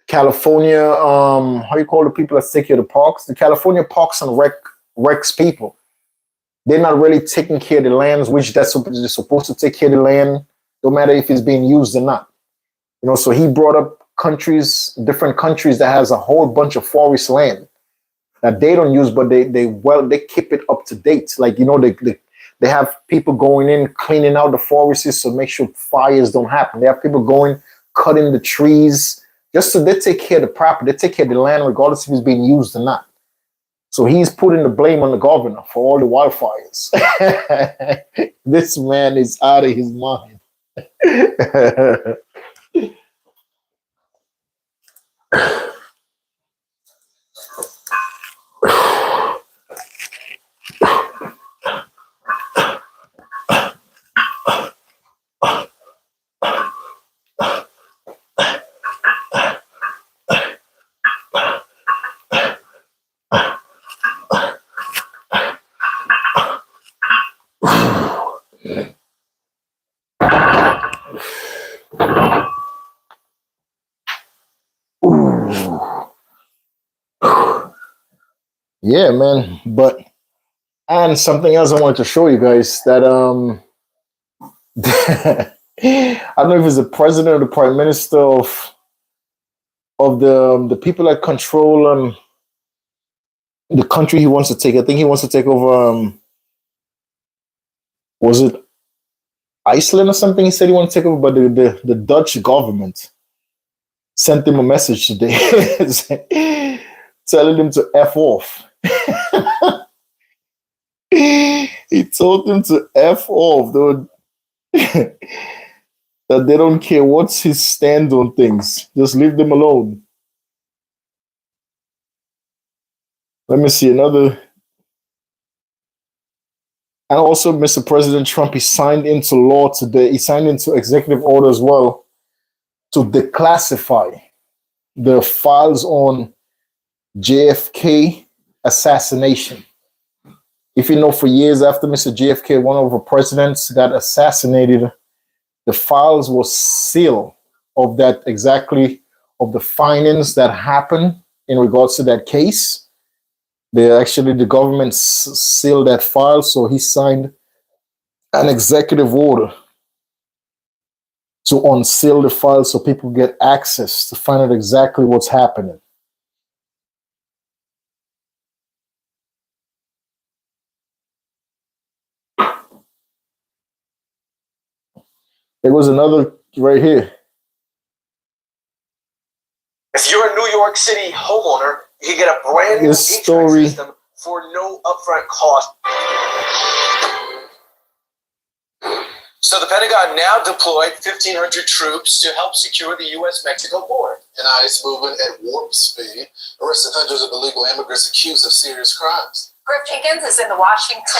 California, how you call the people that take care of the parks? The California Parks and Recs people. They're not really taking care of the lands, which they're supposed to take care of the land, no matter if it's being used or not. You know, so he brought up different countries that has a whole bunch of forest land that they don't use, but they keep it up to date. Like, you know, they have people going in, cleaning out the forests to make sure fires don't happen. They have people going, cutting the trees, just so they take care of the property, they take care of the land, regardless if it's being used or not. So he's putting the blame on the governor for all the wildfires. This man is out of his mind. Yeah, man. But, and something else I wanted to show you guys, that I don't know if it's the president or the prime minister of the people that control the country he wants to take. I think he wants to take over was it Iceland or something? He said he wants to take over, but the Dutch government sent him a message today telling him to F off. He told him to F off, dude. That they don't care what's his stand on things. Just leave them alone. Let me see another. And also, Mr. President Trump, he signed into law today. He signed into executive order as well to declassify the files on JFK assassination. If you know, for years after Mr. JFK, one of our presidents, got assassinated, the files were sealed of that, exactly of the findings that happened in regards to that case. The government sealed that file, so he signed an executive order to unseal the file so people get access to find out exactly what's happening. There was another right here. If you're a New York City homeowner, you can get a brand new HVAC system for no upfront cost. So the Pentagon now deployed 1,500 troops to help secure the U.S.-Mexico border. And ICE moving at warp speed, arresting hundreds of illegal immigrants accused of serious crimes. Griff Jenkins is in Washington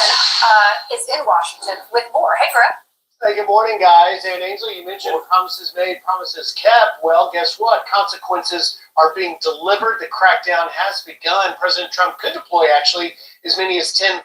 with more. Hey, Griff. Hey, good morning, guys. And Ainsley, you mentioned promises made, promises kept. Well, guess what? Consequences are being delivered. The crackdown has begun. President Trump could deploy, actually, as many as 10,000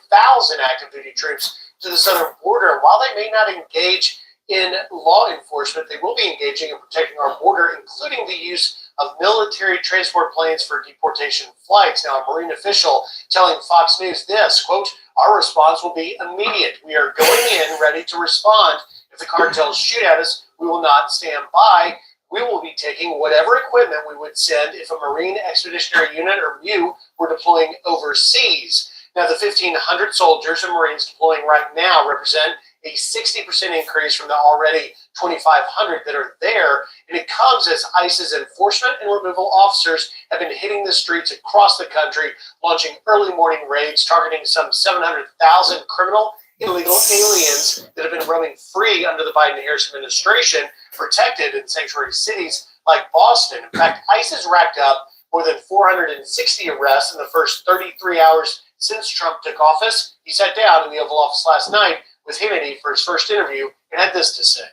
active duty troops to the southern border. While they may not engage in law enforcement, they will be engaging in protecting our border, including the use of military transport planes for deportation flights. Now, a Marine official telling Fox News this, quote, "Our response will be immediate. We are going in ready to respond. If the cartels shoot at us, we will not stand by. We will be taking whatever equipment we would send if a Marine Expeditionary Unit or MEU were deploying overseas." Now, the 1,500 soldiers and Marines deploying right now represent a 60% increase from the already 2,500 that are there. And it comes as ICE's enforcement and removal officers have been hitting the streets across the country, launching early morning raids, targeting some 700,000 criminal illegal aliens that have been roaming free under the Biden-Harris administration, protected in sanctuary cities like Boston. In fact, ICE has racked up more than 460 arrests in the first 33 hours since Trump took office. He sat down in the Oval Office last night with Hannity for his first interview and had this to say.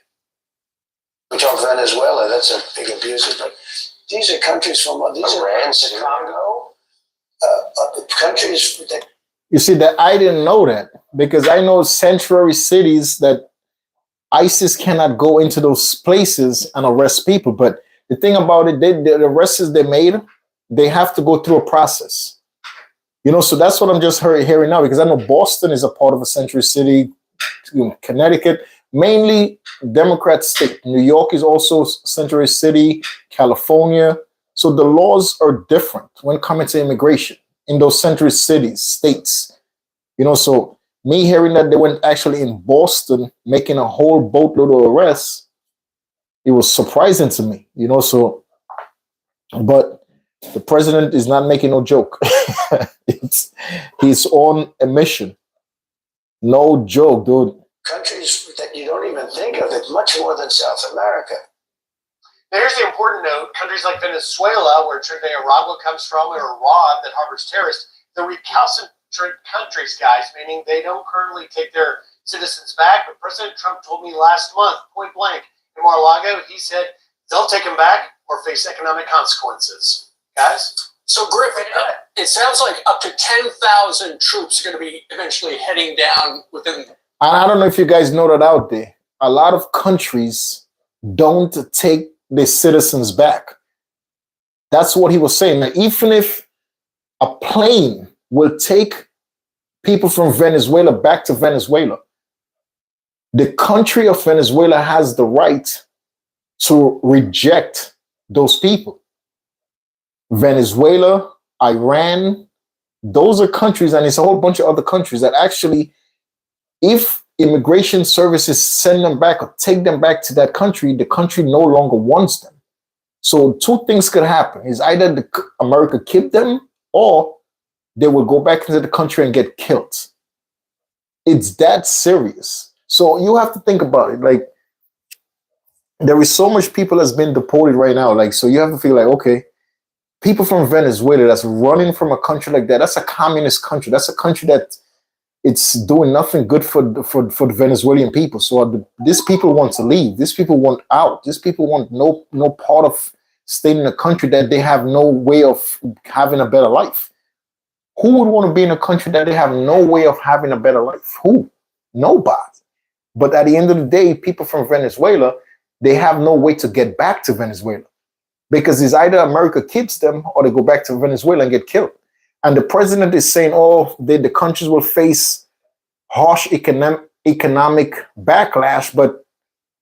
We talk Venezuela, that's a big abuser, but these are countries from Iran, Congo, countries that. You see, that I didn't know that, because I know sanctuary cities that ISIS cannot go into those places and arrest people. But the thing about it, the arrests they made, they have to go through a process. So that's what I'm just hearing now, because I know Boston is a part of a sanctuary city, Connecticut, mainly Democrat state. New York is also sanctuary city, California. So the laws are different when coming to immigration in those sanctuary cities, states. So me hearing that they went actually in Boston, making a whole boatload of arrests, it was surprising to me, but the president is not making no joke. He's on a mission. No joke, dude. Countries that you don't even think of, it much more than South America. Now, here's the important note. Countries like Venezuela, where Trinidad Aragua comes from, or Iran that harbors terrorists, they're recalcitrant countries, guys, meaning they don't currently take their citizens back. But President Trump told me last month, point blank, in Mar-a-Lago, he said they'll take them back or face economic consequences. Guys? So, Griffin, it sounds like up to 10,000 troops are going to be eventually heading down within. And I don't know if you guys know that out there, a lot of countries don't take their citizens back. That's what he was saying. Now, even if a plane will take people from Venezuela back to Venezuela, the country of Venezuela has the right to reject those people. Venezuela, Iran, those are countries, and it's a whole bunch of other countries that actually, if immigration services send them back or take them back to that country, the country no longer wants them. So two things could happen. Is either America keep them, or they will go back into the country and get killed. It's that serious. So you have to think about it. Like, there is so much people that's been deported right now. Like, so you have to feel like, okay, people from Venezuela that's running from a country like that, that's a communist country. That's a country that it's doing nothing good for the Venezuelan people. So these people want to leave. These people want out. These people want no part of staying in a country that they have no way of having a better life. Who would want to be in a country that they have no way of having a better life? Who? Nobody. But at the end of the day, people from Venezuela, they have no way to get back to Venezuela, because it's either America keeps them or they go back to Venezuela and get killed. And the president is saying, oh, the countries will face harsh economic backlash. But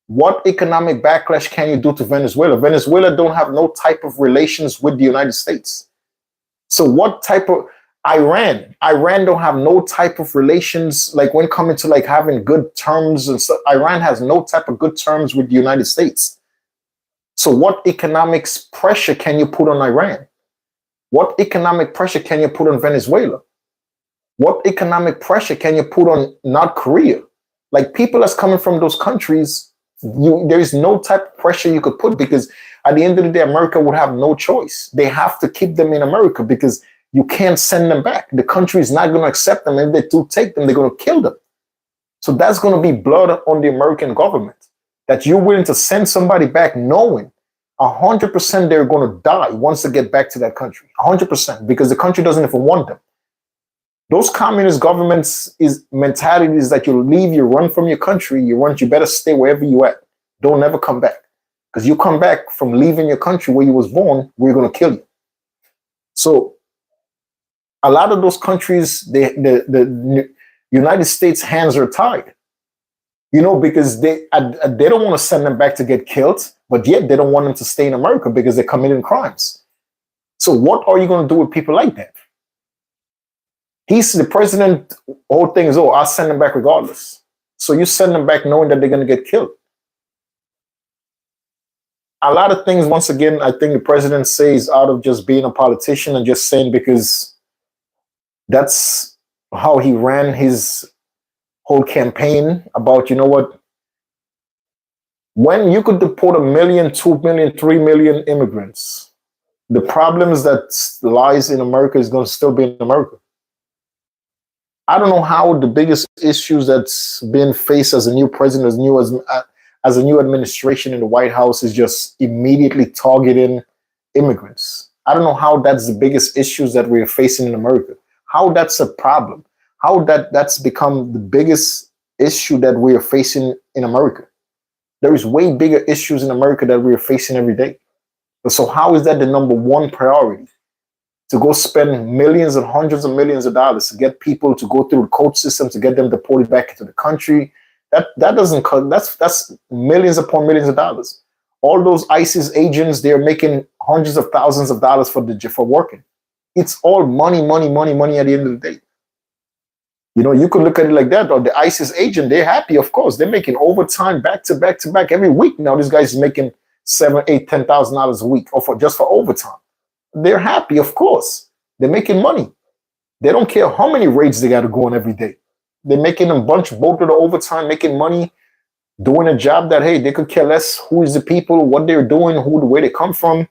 what economic backlash can you do to Venezuela? Venezuela don't have no type of relations with the United States. So what type of Iran don't have no type of relations, like when coming to like having good terms and stuff. Iran has no type of good terms with the United States. So what economic pressure can you put on Iran? What economic pressure can you put on Venezuela? What economic pressure can you put on North Korea? Like people that's coming from those countries, there is no type of pressure you could put because at the end of the day, America would have no choice. They have to keep them in America because you can't send them back. The country is not going to accept them. If they do take them, they're going to kill them. So that's going to be blood on the American government that you're willing to send somebody back knowing 100% they're going to die once they get back to that country. 100% because the country doesn't even want them. Those communist governments is mentality is that you leave, you run from your country, you better stay wherever you at. Don't ever come back. Because you come back from leaving your country where you was born, we're going to kill you. So a lot of those countries, the United States hands are tied. You know, because they don't want to send them back to get killed, but yet they don't want them to stay in America because they're committing crimes. So what are you going to do with people like that? He's the president. Whole thing is, I'll send them back regardless. So you send them back knowing that they're going to get killed. A lot of things, once again, I think the president says out of just being a politician and just saying because that's how he ran his whole campaign about, you know what, when you could deport 1 million, 2 million, 3 million immigrants, the problems that lies in America is going to still be in America. I don't know how the biggest issues that's been faced as a new president, as a new administration in the White House is just immediately targeting immigrants. I don't know how that's the biggest issues that we're facing in America. How that's a problem. How that's become the biggest issue that we are facing in America. There is way bigger issues in America that we are facing every day. So how is that the number one priority? To go spend millions and hundreds of millions of dollars to get people to go through the court system to get them deported back into the country. That doesn't cut. That's millions upon millions of dollars. All those ISIS agents, they're making hundreds of thousands of dollars for working. It's all money, money, money, money at the end of the day. You know, you could look at it like that. Or the ISIS agent, they're happy, of course. They're making overtime back to back to back every week. Now this guy's making $7,000, $8,000, $10,000 a week, or just for overtime. They're happy, of course. They're making money. They don't care how many raids they got to go on every day. They're making a bunch, both of the overtime, making money, doing a job that, hey, they could care less who is the people, what they're doing, where they come from.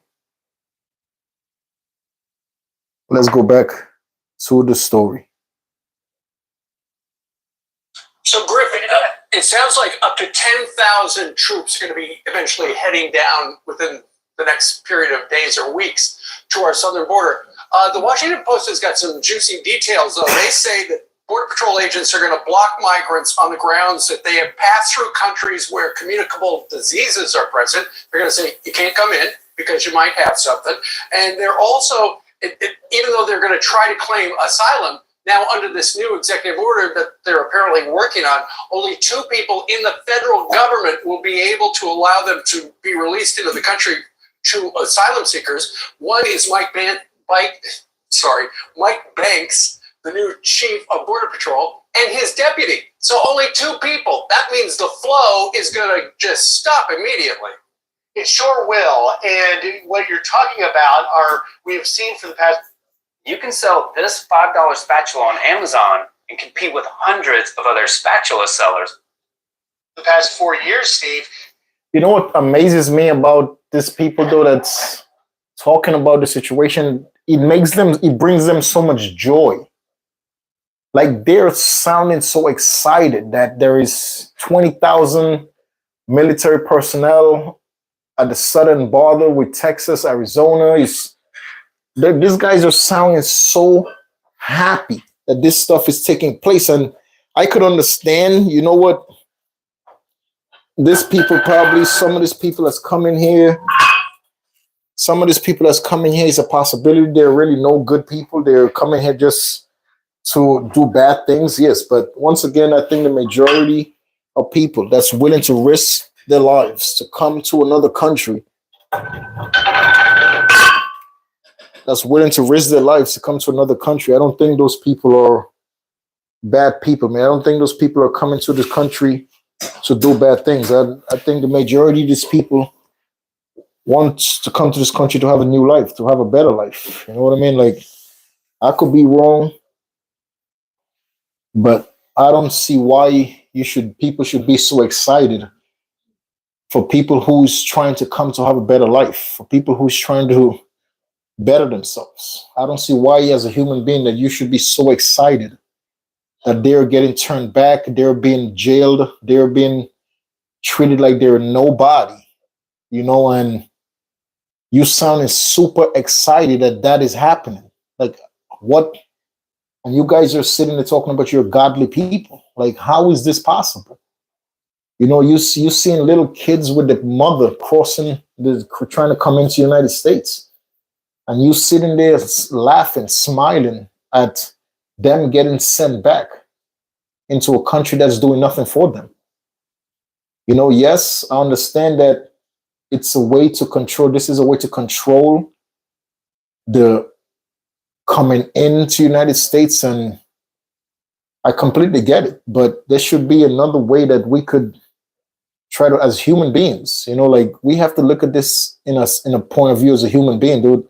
Let's go back to the story. So, Griffin, it sounds like up to 10,000 troops are going to be eventually heading down within the next period of days or weeks to our southern border. The Washington Post has got some juicy details, though. They say that Border Patrol agents are going to block migrants on the grounds that they have passed through countries where communicable diseases are present. They're going to say, you can't come in because you might have something. And they're also, even though they're going to try to claim asylum, now under this new executive order that they're apparently working on, only 2 people in the federal government will be able to allow them to be released into the country to asylum seekers. One is Mike Banks, the new chief of Border Patrol, and his deputy. So only 2 people. That means the flow is going to just stop immediately. It sure will. And what you're talking about we have seen for the past. You can sell this $5 spatula on Amazon and compete with hundreds of other spatula sellers. The past 4 years, Steve. You know what amazes me about these people, though, that's talking about the situation? It brings them so much joy. Like they're sounding so excited that there is 20,000 military personnel at the southern border with Texas, Arizona. These guys are sounding so happy that this stuff is taking place. And I could understand, you know what? Some of these people that's coming here is a possibility. They're really no good people. They're coming here just to do bad things. Yes, but once again, I think the majority of people that's willing to risk their lives to come to another country, I don't think those people are bad people, man. I don't think those people are coming to this country to do bad things. I think the majority of these people want to come to this country to have a new life, to have a better life. You know what I mean? Like, I could be wrong, but I don't see why people should be so excited for people who's trying to come to have a better life, for people who's trying to better themselves. I don't see why, as a human being, that you should be so excited that they're getting turned back, they're being jailed, they're being treated like they're nobody, and you sounding super excited that that is happening. Like, what? And you guys are sitting there talking about your godly people. Like, how is this possible? You seeing little kids with the mother trying to come into the United States, and you sitting there laughing, smiling at them getting sent back into a country that's doing nothing for them. Yes, I understand that it's a way to control. This is a way to control the coming into the United States, and I completely get it. But there should be another way that we could try to, as human beings, like, we have to look at this in a point of view as a human being, dude.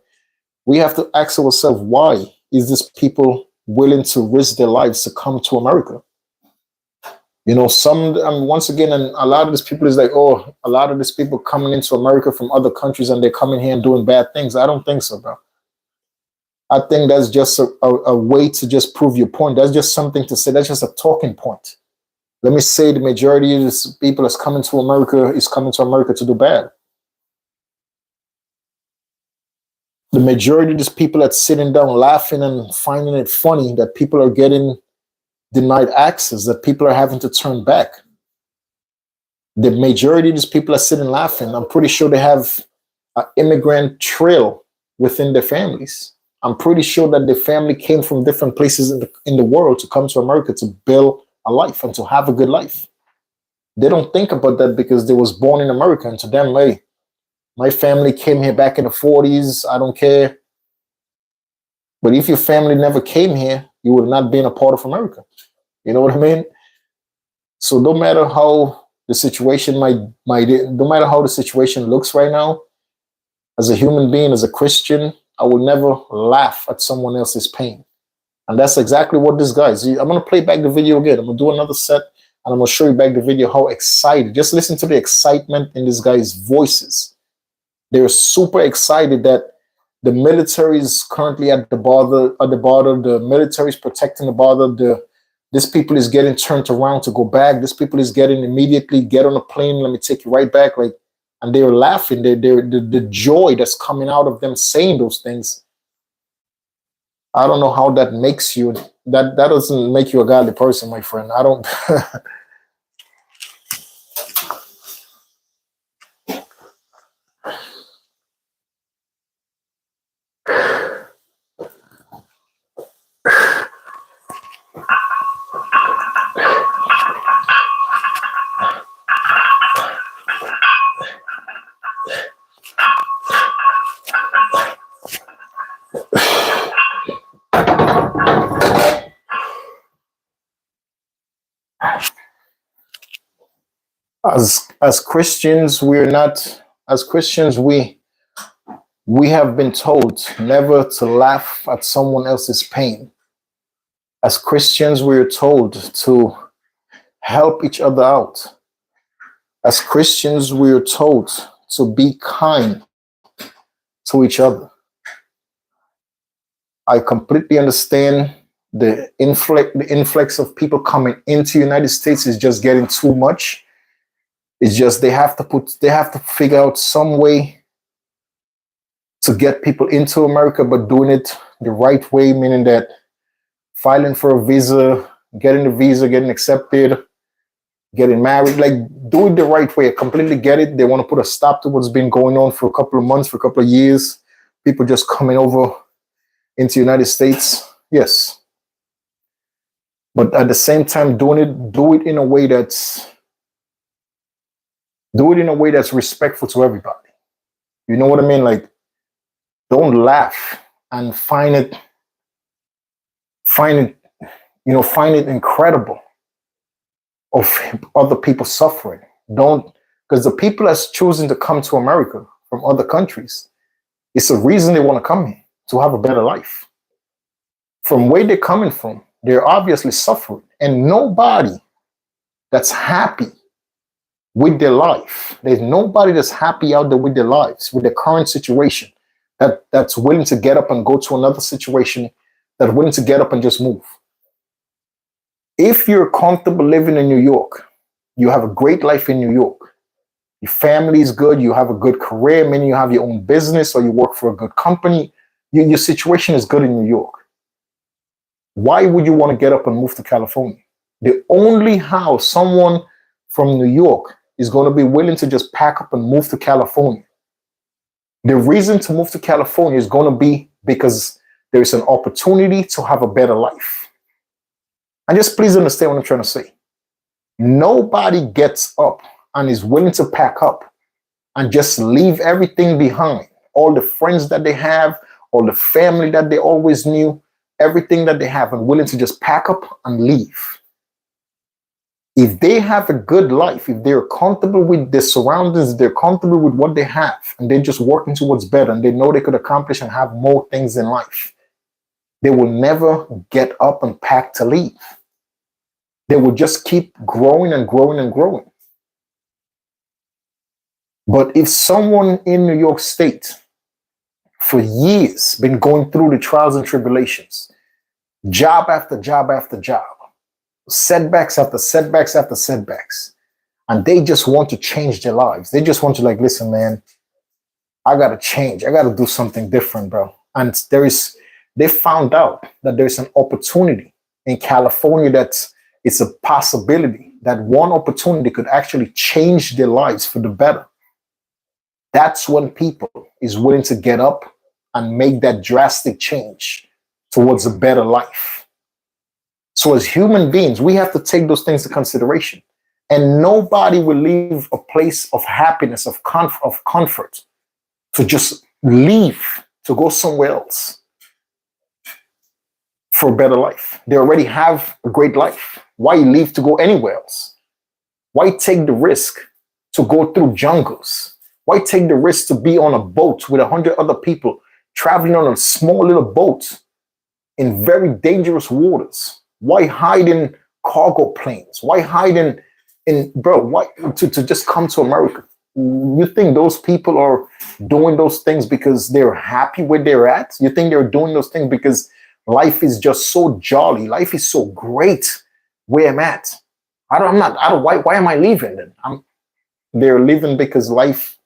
We have to ask ourselves, why is this people willing to risk their lives to come to America? Once again, and a lot of these people is like, oh, a lot of these people coming into America from other countries and they're coming here and doing bad things. I don't think so, bro. I think that's just a way to just prove your point. That's just something to say. That's just a talking point. Let me say the majority of these people that's coming to America is coming to America to do bad. The majority of these people that's sitting down laughing and finding it funny that people are getting denied access, that people are having to turn back. The majority of these people are sitting laughing. I'm pretty sure they have an immigrant trail within their families. I'm pretty sure that the family came from different places in the world to come to America to build a life and to have a good life. They don't think about that because they was born in America, and to them, hey, my family came here back in the 40s. I don't care. But if your family never came here, you would not been a part of America. You know what I mean? So no matter how the situation no matter how the situation looks right now, as a human being, as a Christian, I will never laugh at someone else's pain. And that's exactly what this guy is. I'm going to play back the video again. I'm going to do another set, and I'm going to show you back the video how excited. Just listen to the excitement in this guy's voices. They're super excited that the military is currently at the border. The military is protecting the border. This people is getting turned around to go back. This people is getting immediately get on a plane. Let me take you right back. And they're laughing. The joy that's coming out of them saying those things. I don't know how that makes you. That doesn't make you a godly person, my friend. I don't. As Christians, we have been told never to laugh at someone else's pain. As Christians, we're told to help each other out. As Christians, we're told to be kind to each other. I completely understand the influx of people coming into the United States is just getting too much. It's just they have to figure out some way to get people into America, but doing it the right way, meaning that filing for a visa, getting accepted, getting married, like do it the right way. I completely get it. They want to put a stop to what's been going on for a couple of months, for a couple of years. People just coming over into the United States. Yes. But at the same time, do it in a way that's respectful to everybody. You know what I mean? Like, don't laugh and find it incredible of other people suffering. Don't, because the people that's choosing to come to America from other countries, it's a reason they want to come here, to have a better life. From where they're coming from, they're obviously suffering, and nobody that's happy with their life. There's nobody that's happy out there with their lives, with their current situation, that's willing to get up and go to another situation, that's willing to get up and just move. If you're comfortable living in New York, you have a great life in New York, your family is good, you have a good career, meaning you have your own business or you work for a good company, your situation is good in New York. Why would you want to get up and move to California? The only how someone from New York is going to be willing to just pack up and move to California. The reason to move to California is going to be because there is an opportunity to have a better life. And just please understand what I'm trying to say. Nobody gets up and is willing to pack up and just leave everything behind. All the friends that they have, all the family that they always knew, everything that they have, and willing to just pack up and leave. If they have a good life, if they're comfortable with their surroundings, they're comfortable with what they have, and they're just working towards better, and they know they could accomplish and have more things in life, they will never get up and pack to leave. They will just keep growing and growing and growing. But if someone in New York State for years been going through the trials and tribulations, job after job after job, setbacks after setbacks after setbacks, and they just want to change their lives. They just want to like, listen, man, I got to change. I got to do something different, bro. And they found out that there's an opportunity in California that it's a possibility that one opportunity could actually change their lives for the better. That's when people is willing to get up and make that drastic change towards a better life. So as human beings, we have to take those things into consideration. And nobody will leave a place of happiness, of comfort, to just leave, to go somewhere else for a better life. They already have a great life. Why leave to go anywhere else? Why take the risk to go through jungles? Why take the risk to be on a boat with 100 other people traveling on a small little boat in very dangerous waters? Why hide in cargo planes? Why hide why to just come to America? You think those people are doing those things because they're happy where they're at? You think they're doing those things because life is just so jolly? Life is so great where I'm at. Why am I leaving then? They're leaving because life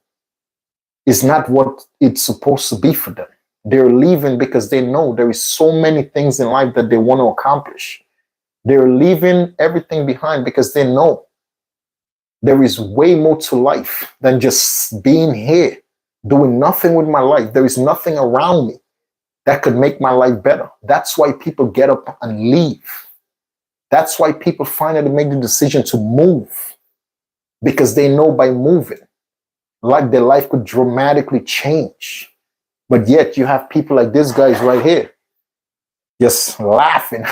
is not what it's supposed to be for them. They're leaving because they know there is so many things in life that they want to accomplish. They're leaving everything behind because they know there is way more to life than just being here, doing nothing with my life. There is nothing around me that could make my life better. That's why people get up and leave. That's why people finally make the decision to move, because they know by moving, like their life could dramatically change. But yet you have people like these guys right here just laughing.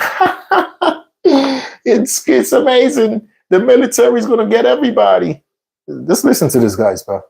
It's amazing. The military is going to get everybody. Just listen to these guys, bro.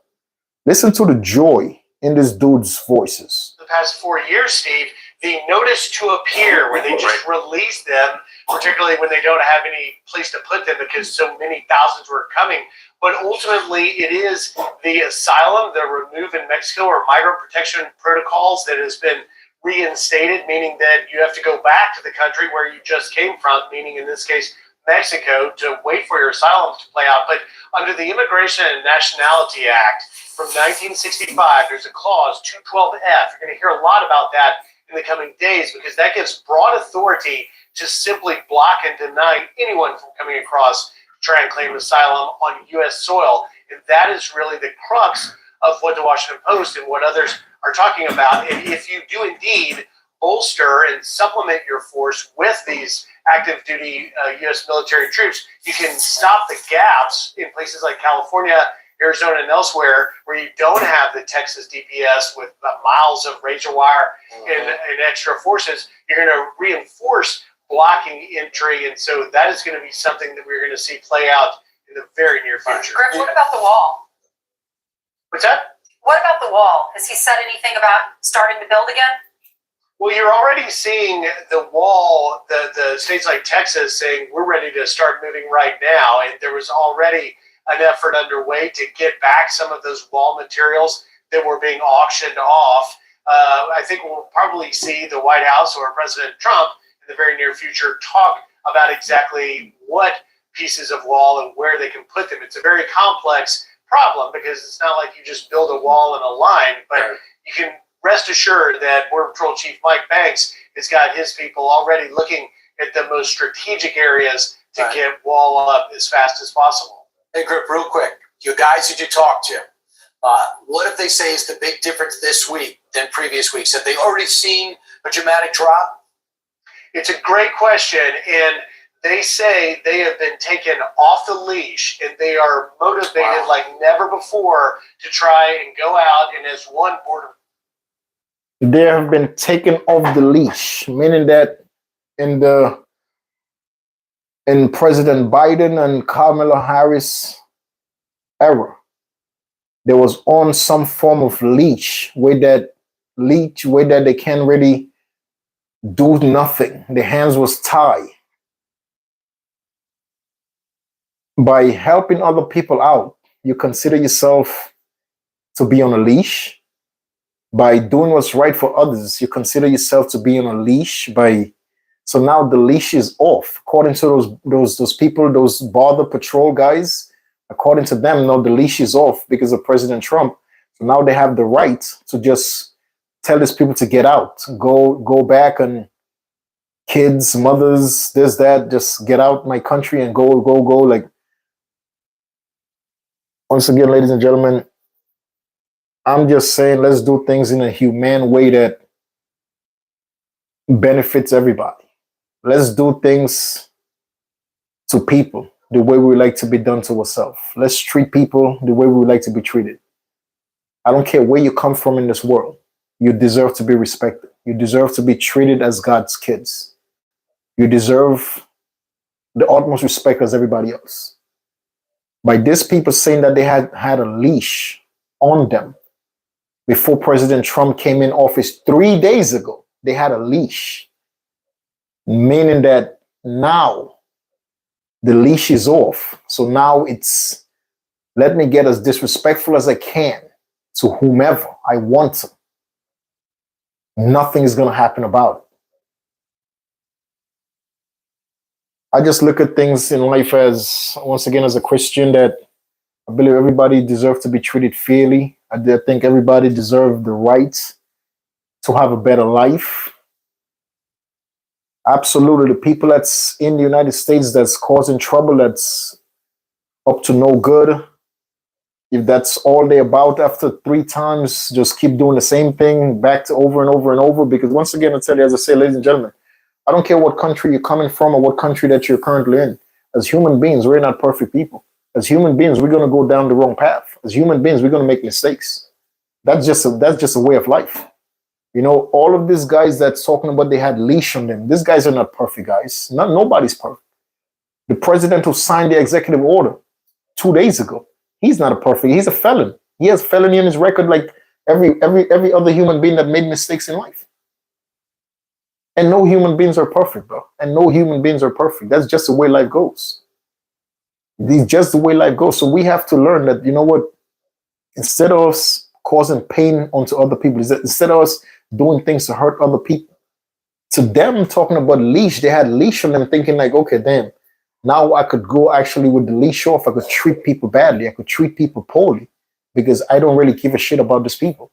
Listen to the joy in this dude's voices. The past 4 years, Steve, the notice to appear, where they just release them, particularly when they don't have any place to put them because so many thousands were coming. But ultimately, it is the asylum, the remove in Mexico or migrant protection protocols that has been reinstated, meaning that you have to go back to the country where you just came from, meaning in this case, Mexico, to wait for your asylum to play out. But under the Immigration and Nationality Act from 1965, there's a clause, 212F. You're going to hear a lot about that in the coming days because that gives broad authority to simply block and deny anyone from coming across to try and claim asylum on U.S. soil. And that is really the crux of what the Washington Post and what others are talking about. And if you do indeed bolster and supplement your force with these active duty U.S. military troops, you can stop the gaps in places like California, Arizona, and elsewhere where you don't have the Texas DPS with miles of razor wire and extra forces. You're going to reinforce blocking entry, and so that is going to be something that we're going to see play out in the very near future. Griff, what about the wall? What's that? What about the wall? Has he said anything about starting to build again? Well, you're already seeing the wall, the states like Texas saying we're ready to start moving right now. And there was already an effort underway to get back some of those wall materials that were being auctioned off. I think we'll probably see the White House or President Trump in the very near future talk about exactly what pieces of wall and where they can put them. It's a very complex problem because it's not like you just build a wall in a line, but you can rest assured that Border Patrol Chief Mike Banks has got his people already looking at the most strategic areas to get wall up as fast as possible. Hey, Grip, real quick, you guys that you talk to, what if they say is the big difference this week than previous weeks? Have they already seen a dramatic drop? It's a great question, and they say they have been taken off the leash and they are motivated like never before to try and go out and as one border. They have been taken off the leash, meaning that in President Biden and Kamala Harris era, there was on some form of leash where that they can't really do nothing. The hands was tied. By helping other people out, you consider yourself to be on a leash. By doing what's right for others, you consider yourself to be on a leash. So now the leash is off. According to those people, those border patrol guys, according to them, now the leash is off because of President Trump. So now they have the right to just tell these people to get out, go back, and kids, mothers, this, that, just get out my country and go. Like, once again, ladies and gentlemen, I'm just saying, let's do things in a humane way that benefits everybody. Let's do things to people the way we like to be done to ourselves. Let's treat people the way we would like to be treated. I don't care where you come from in this world. You deserve to be respected. You deserve to be treated as God's kids. You deserve the utmost respect as everybody else. By these people saying that they had a leash on them before President Trump came in office 3 days ago, they had a leash, meaning that now the leash is off. So now it's, let me get as disrespectful as I can to whomever I want to. Nothing is going to happen about it. I just look at things in life as, once again, as a Christian, that I believe everybody deserves to be treated fairly. I think everybody deserves the right to have a better life. Absolutely. The people that's in the United States that's causing trouble, that's up to no good, if that's all they're about after 3 times, just keep doing the same thing back to over and over and over. Because once again, I tell you, as I say, ladies and gentlemen, I don't care what country you're coming from or what country that you're currently in. As human beings, we're not perfect people. As human beings, we're going to go down the wrong path. As human beings, we're going to make mistakes. That's just a way of life. You know, all of these guys that's talking about they had leash on them, these guys are not perfect guys. Nobody's perfect. The president who signed the executive order 2 days ago, he's not a perfect. He's a felon. He has felony on his record like every other human being that made mistakes in life. And no human beings are perfect, bro. And no human beings are perfect. That's just the way life goes. It's just the way life goes. So we have to learn that, you know what, instead of us causing pain onto other people, instead of us doing things to hurt other people, to them talking about leash, they had leash on them thinking like, okay, damn, now I could go actually with the leash off. I could treat people badly. I could treat people poorly because I don't really give a shit about these people.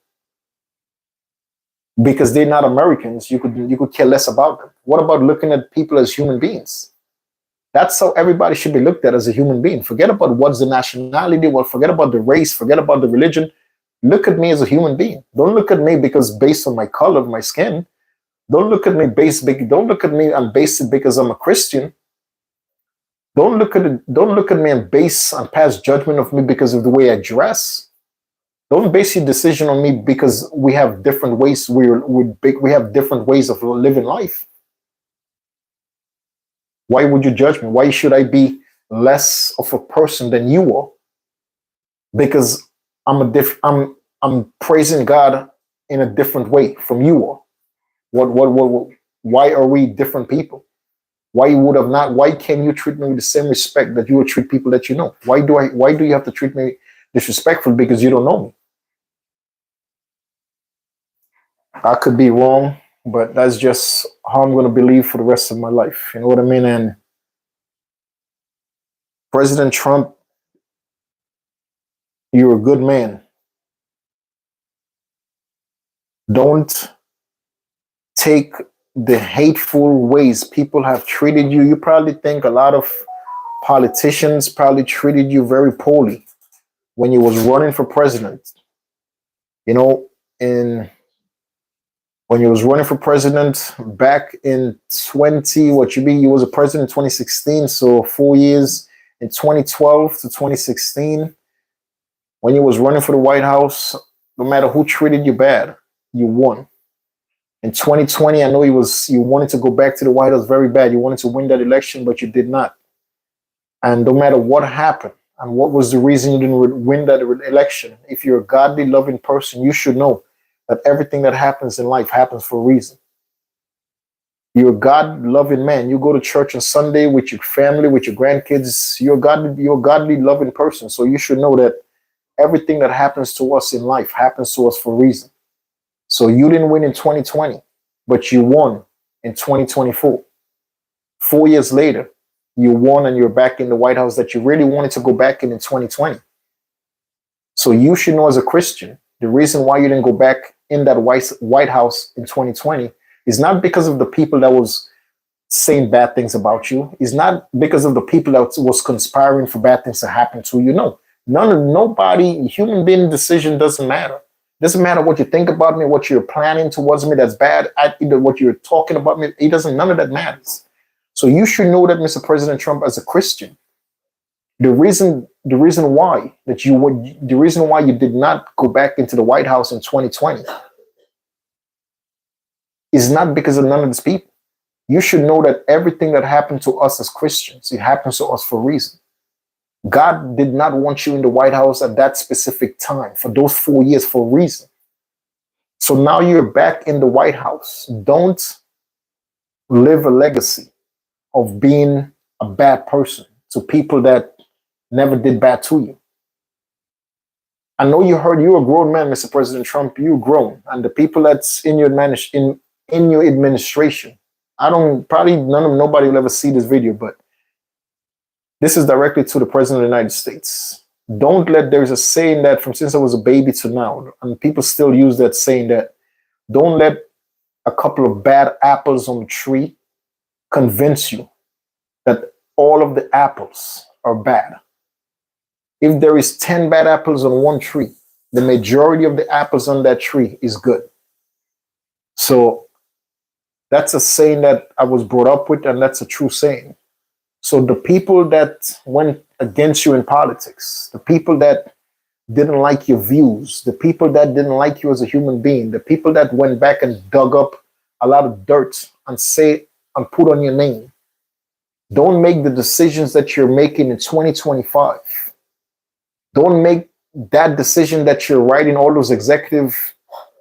Because they're not Americans, you could care less about them. What about looking at people as human beings? That's how everybody should be looked at, as a human being. Forget about what's the nationality, forget about the race, forget about the religion. Look at me as a human being. Don't look at me based on my color of my skin. Don't look at me and base it because I'm a Christian. Don't look at me and base and pass judgment of me because of the way I dress. Don't base your decision on me because we have different ways. We have different ways of living life. Why would you judge me? Why should I be less of a person than you are? Because I'm praising God in a different way from you are. Why are we different people? Why can you treat me with the same respect that you would treat people that you know? Why do you have to treat me disrespectful because you don't know me? I could be wrong, but that's just how I'm going to believe for the rest of my life. You know what I mean? And President Trump, you're a good man. Don't take the hateful ways people have treated you. You probably think a lot of politicians probably treated you very poorly when you was running for president. You know, in when you was running for president back in 20, you was a president in 2016, so 4 years in 2012 to 2016. When you was running for the White House, no matter who treated you bad, you won. In 2020, I know you wanted to go back to the White House very bad. You wanted to win that election, but you did not. And no matter what happened and what was the reason you didn't win that election, if you're a godly, loving person, you should know that everything that happens in life happens for a reason. You're a God-loving man. You go to church on Sunday with your family, with your grandkids. You're a godly, loving person. So you should know that everything that happens to us in life happens to us for a reason. So you didn't win in 2020, but you won in 2024. 4 years later, you won and you're back in the White House that you really wanted to go back in 2020. So you should know as a Christian, the reason why you didn't go back in that White House in 2020 is not because of the people that was saying bad things about you. It's not because of the people that was conspiring for bad things to happen to you. No, nobody, human being decision doesn't matter. Doesn't matter what you think about me, what you're planning towards me that's bad, either what you're talking about me, none of that matters. So you should know that, Mr. President Trump, as a Christian, the reason why you did not go back into the White House in 2020 is not because of none of these people. You should know that everything that happened to us as Christians, it happens to us for a reason. God did not want you in the White House at that specific time for those 4 years for a reason. So now you're back in the White House. Don't live a legacy of being a bad person to people that never did bad to you. I know you're a grown man, Mr. President Trump. You're grown, and the people that's in your administration, nobody will ever see this video, but this is directly to the President of the United States. There's a saying that from since I was a baby to now, and people still use that saying that don't let a couple of bad apples on the tree convince you that all of the apples are bad. If there is 10 bad apples on one tree, the majority of the apples on that tree is good. So that's a saying that I was brought up with, and that's a true saying. So the people that went against you in politics, the people that didn't like your views, the people that didn't like you as a human being, the people that went back and dug up a lot of dirt and put on your name, don't make the decisions that you're making in 2025. Don't make that decision that you're writing all those executive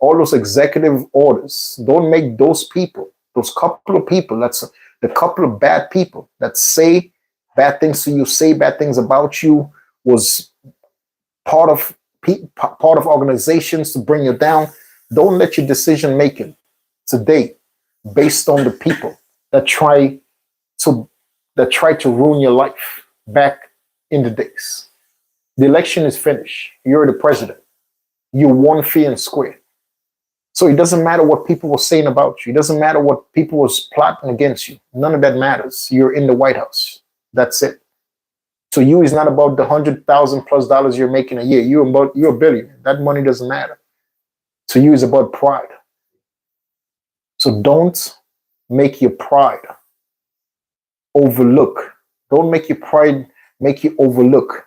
orders. Don't make those couple of people, that's the couple of bad people that say bad things to you, say bad things about you, was part of organizations to bring you down. Don't let your decision making today based on the people that try to ruin your life back in the days. The election is finished. You're the president. You won fair and square. So it doesn't matter what people were saying about you. It doesn't matter what people was plotting against you. None of that matters. You're in the White House. That's it. So you is not about the $100,000+ you're making a year. You're a billionaire. That money doesn't matter. So you is about pride. So don't make your pride overlook. Don't make your pride make you overlook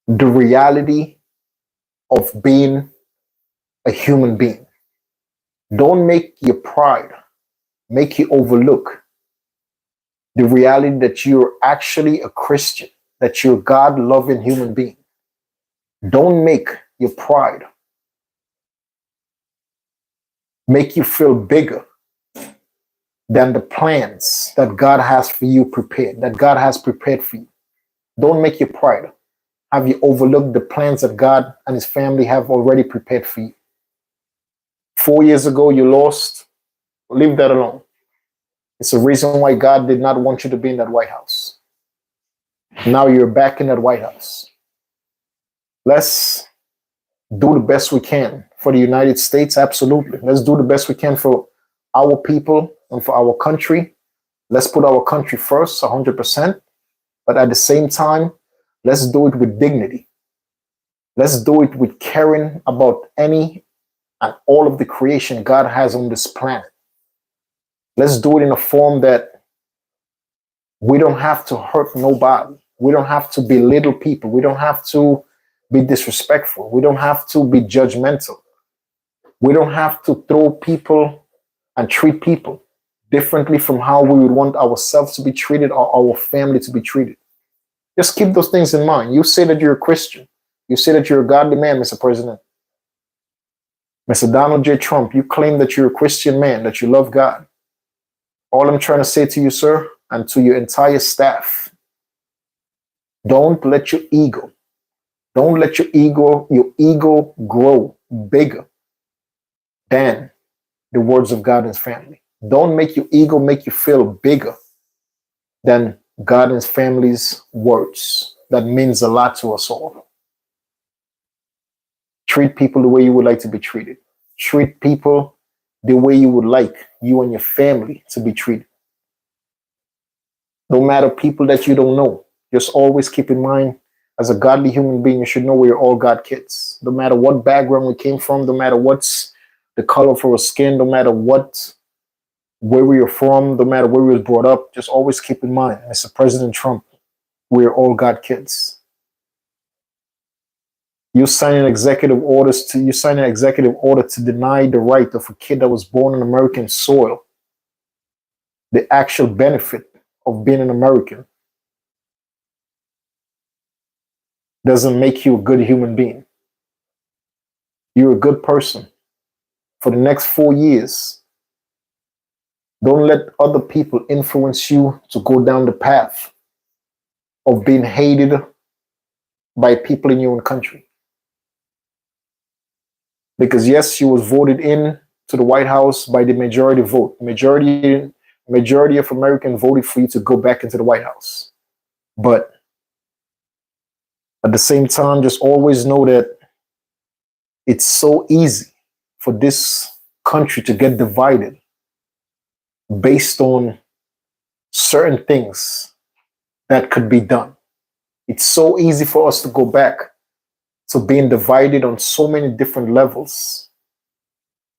the reality of being a human being. Don't make your pride make you overlook the reality that you're actually a Christian, that you're a God-loving human being. Don't make your pride make you feel bigger than the plans that God has for you prepared, that God has prepared for you. Don't make your pride have you overlooked the plans that God and his family have already prepared for you. 4 years ago, you lost. Leave that alone. It's a reason why God did not want you to be in that White House. Now you're back in that White House. Let's do the best we can for the United States. Absolutely. Let's do the best we can for our people and for our country. Let's put our country first, 100%. But at the same time, let's do it with dignity. Let's do it with caring about any and all of the creation God has on this planet. Let's do it in a form that we don't have to hurt nobody. We don't have to belittle people. We don't have to be disrespectful. We don't have to be judgmental. We don't have to throw people and treat people differently from how we would want ourselves to be treated or our family to be treated. Just keep those things in mind. You say that you're a Christian. You say that you're a godly man, Mr. President. Mr. Donald J. Trump, you claim that you're a Christian man, that you love God. All I'm trying to say to you, sir, and to your entire staff, don't let your ego grow bigger than the words of God and his family. Don't make your ego make you feel bigger than God and his family's words. That means a lot to us all. Treat people the way you would like to be treated. Treat people the way you would like you and your family to be treated. No matter people that you don't know, just always keep in mind, as a godly human being, you should know we're all God kids. No matter what background we came from, no matter what's the color of our skin, no matter where we are from, no matter where we were brought up, just always keep in mind, Mr. President Trump, we're all God kids. You sign an executive order to deny the right of a kid that was born on American soil the actual benefit of being an American. Doesn't make you a good human being. You're a good person. For the next 4 years, don't let other people influence you to go down the path of being hated by people in your own country. Because yes, you was voted in to the White House by the majority vote. Majority of Americans voted for you to go back into the White House. But at the same time, just always know that it's so easy for this country to get divided based on certain things that could be done. It's so easy for us to go back to being divided on so many different levels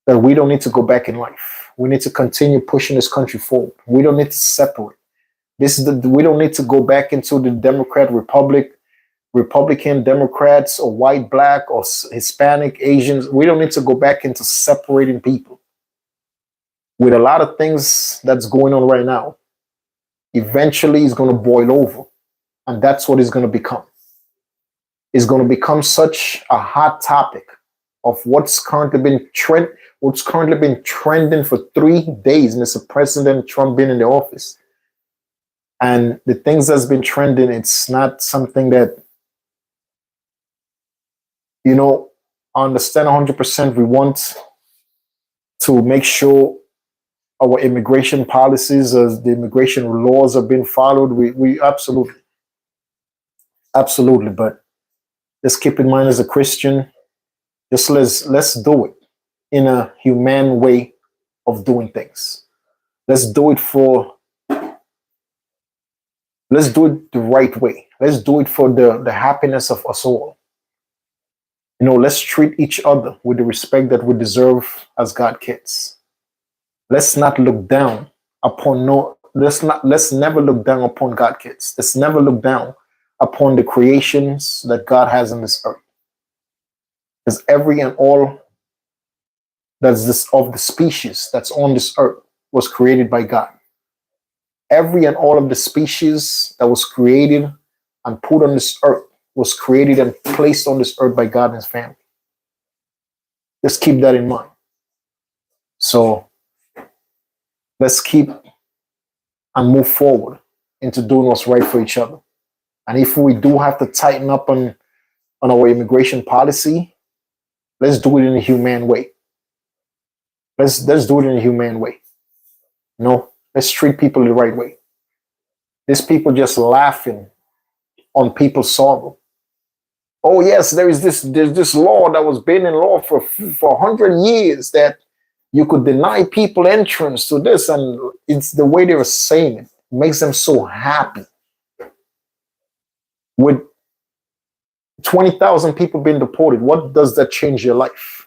that we don't need to go back in life. We need to continue pushing this country forward. We don't need to separate. We don't need to go back into the Republican, Democrats, or white, black, or Hispanic, Asians. We don't need to go back into separating people. With a lot of things that's going on right now, eventually it's going to boil over. And that's what it's going to become. It's going to become such a hot topic of what's currently been trending for 3 days, Mr. President Trump being in the office. And the things that's been trending, it's not something that, I understand 100%. We want to make sure our immigration policies, the immigration laws are being followed. We absolutely. But just keep in mind, as a Christian, just let's do it in a humane way of doing things. Let's do it the right way. Let's do it for the happiness of us all. Let's treat each other with the respect that we deserve as God kids. Let's not look down upon let's never look down upon God kids. Let's never look down upon the creations that God has on this earth. Because every and all of the species that's on this earth was created by God. Every and all of the species that was created and put on this earth was created and placed on this earth by God and his family. Just keep that in mind. So let's keep and move forward into doing what's right for each other. And if we do have to tighten up on our immigration policy, let's do it in a humane way. Let's do it in a humane way. Let's treat people the right way. These people just laughing on people's sorrow. Oh yes, there's this law that was been in law for 100 years that you could deny people entrance to this, and it's the way they were saying it. It makes them so happy. With 20,000 people being deported, what does that change your life?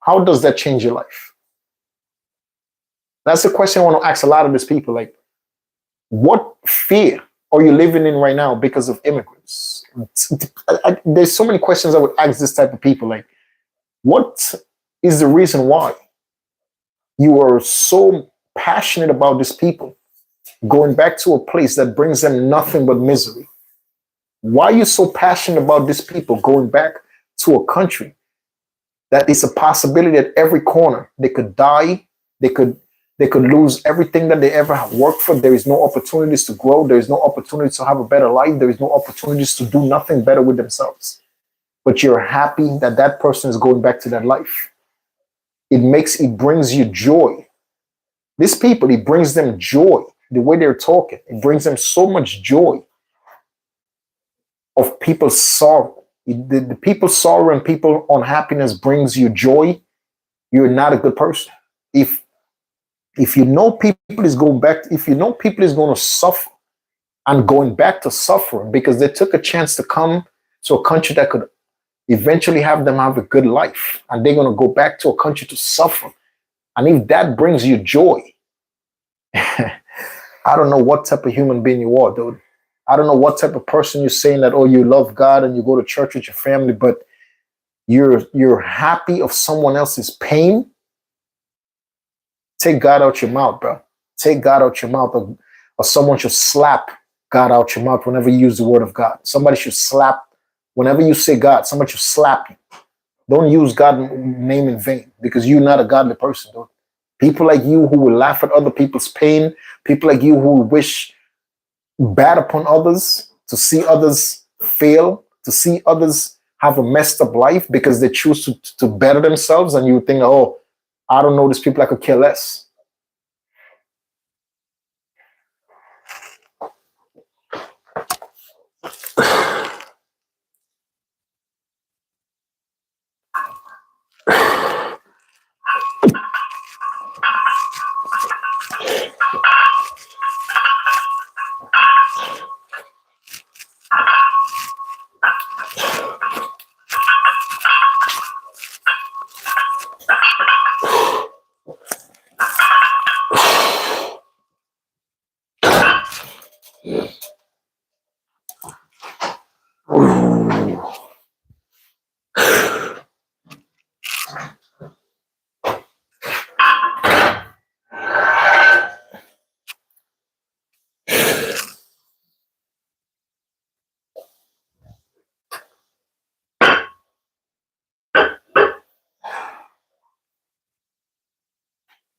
How does that change your life? That's the question I want to ask a lot of these people. Like, what fear are you living in right now because of immigrants? There's so many questions I would ask this type of people. Like, what is the reason why you are so passionate about these people going back to a place that brings them nothing but misery? Why are you so passionate about these people going back to a country that is a possibility at every corner? They could die. They could lose everything that they ever have worked for. There is no opportunities to grow. There is no opportunity to have a better life. There is no opportunities to do nothing better with themselves. But you're happy that that person is going back to that life. It brings you joy. These people, it brings them joy. The way they're talking, it brings them so much joy of people's sorrow. The people's sorrow and people unhappiness brings you joy. You're not a good person. If you know people is going back, if you know people is going to suffer and going back to suffering because they took a chance to come to a country that could eventually have them have a good life, and they're going to go back to a country to suffer. And if that brings you joy, I don't know what type of human being you are, dude. I don't know what type of person you're saying that, oh, you love God and you go to church with your family, but you're happy of someone else's pain. Take God out your mouth, bro. Take God out your mouth, or someone should slap God out your mouth whenever you use the word of God. Somebody should slap, whenever you say God, somebody should slap you. Don't use God's name in vain because you're not a godly person, dude. People like you who will laugh at other people's pain, people like you who wish bad upon others, to see others fail, to see others have a messed up life because they choose to better themselves, and you think, oh, I don't know these people, I could care less.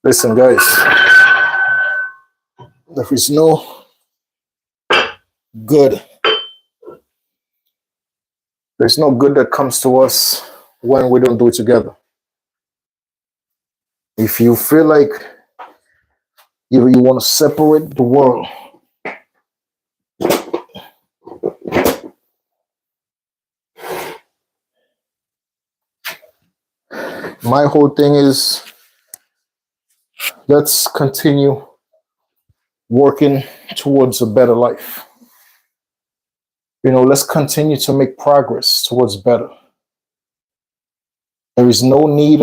Listen, guys, there is no good. There's no good that comes to us when we don't do it together. If you feel like you want to separate the world, my whole thing is let's continue working towards a better life. Let's continue to make progress towards better. There is no need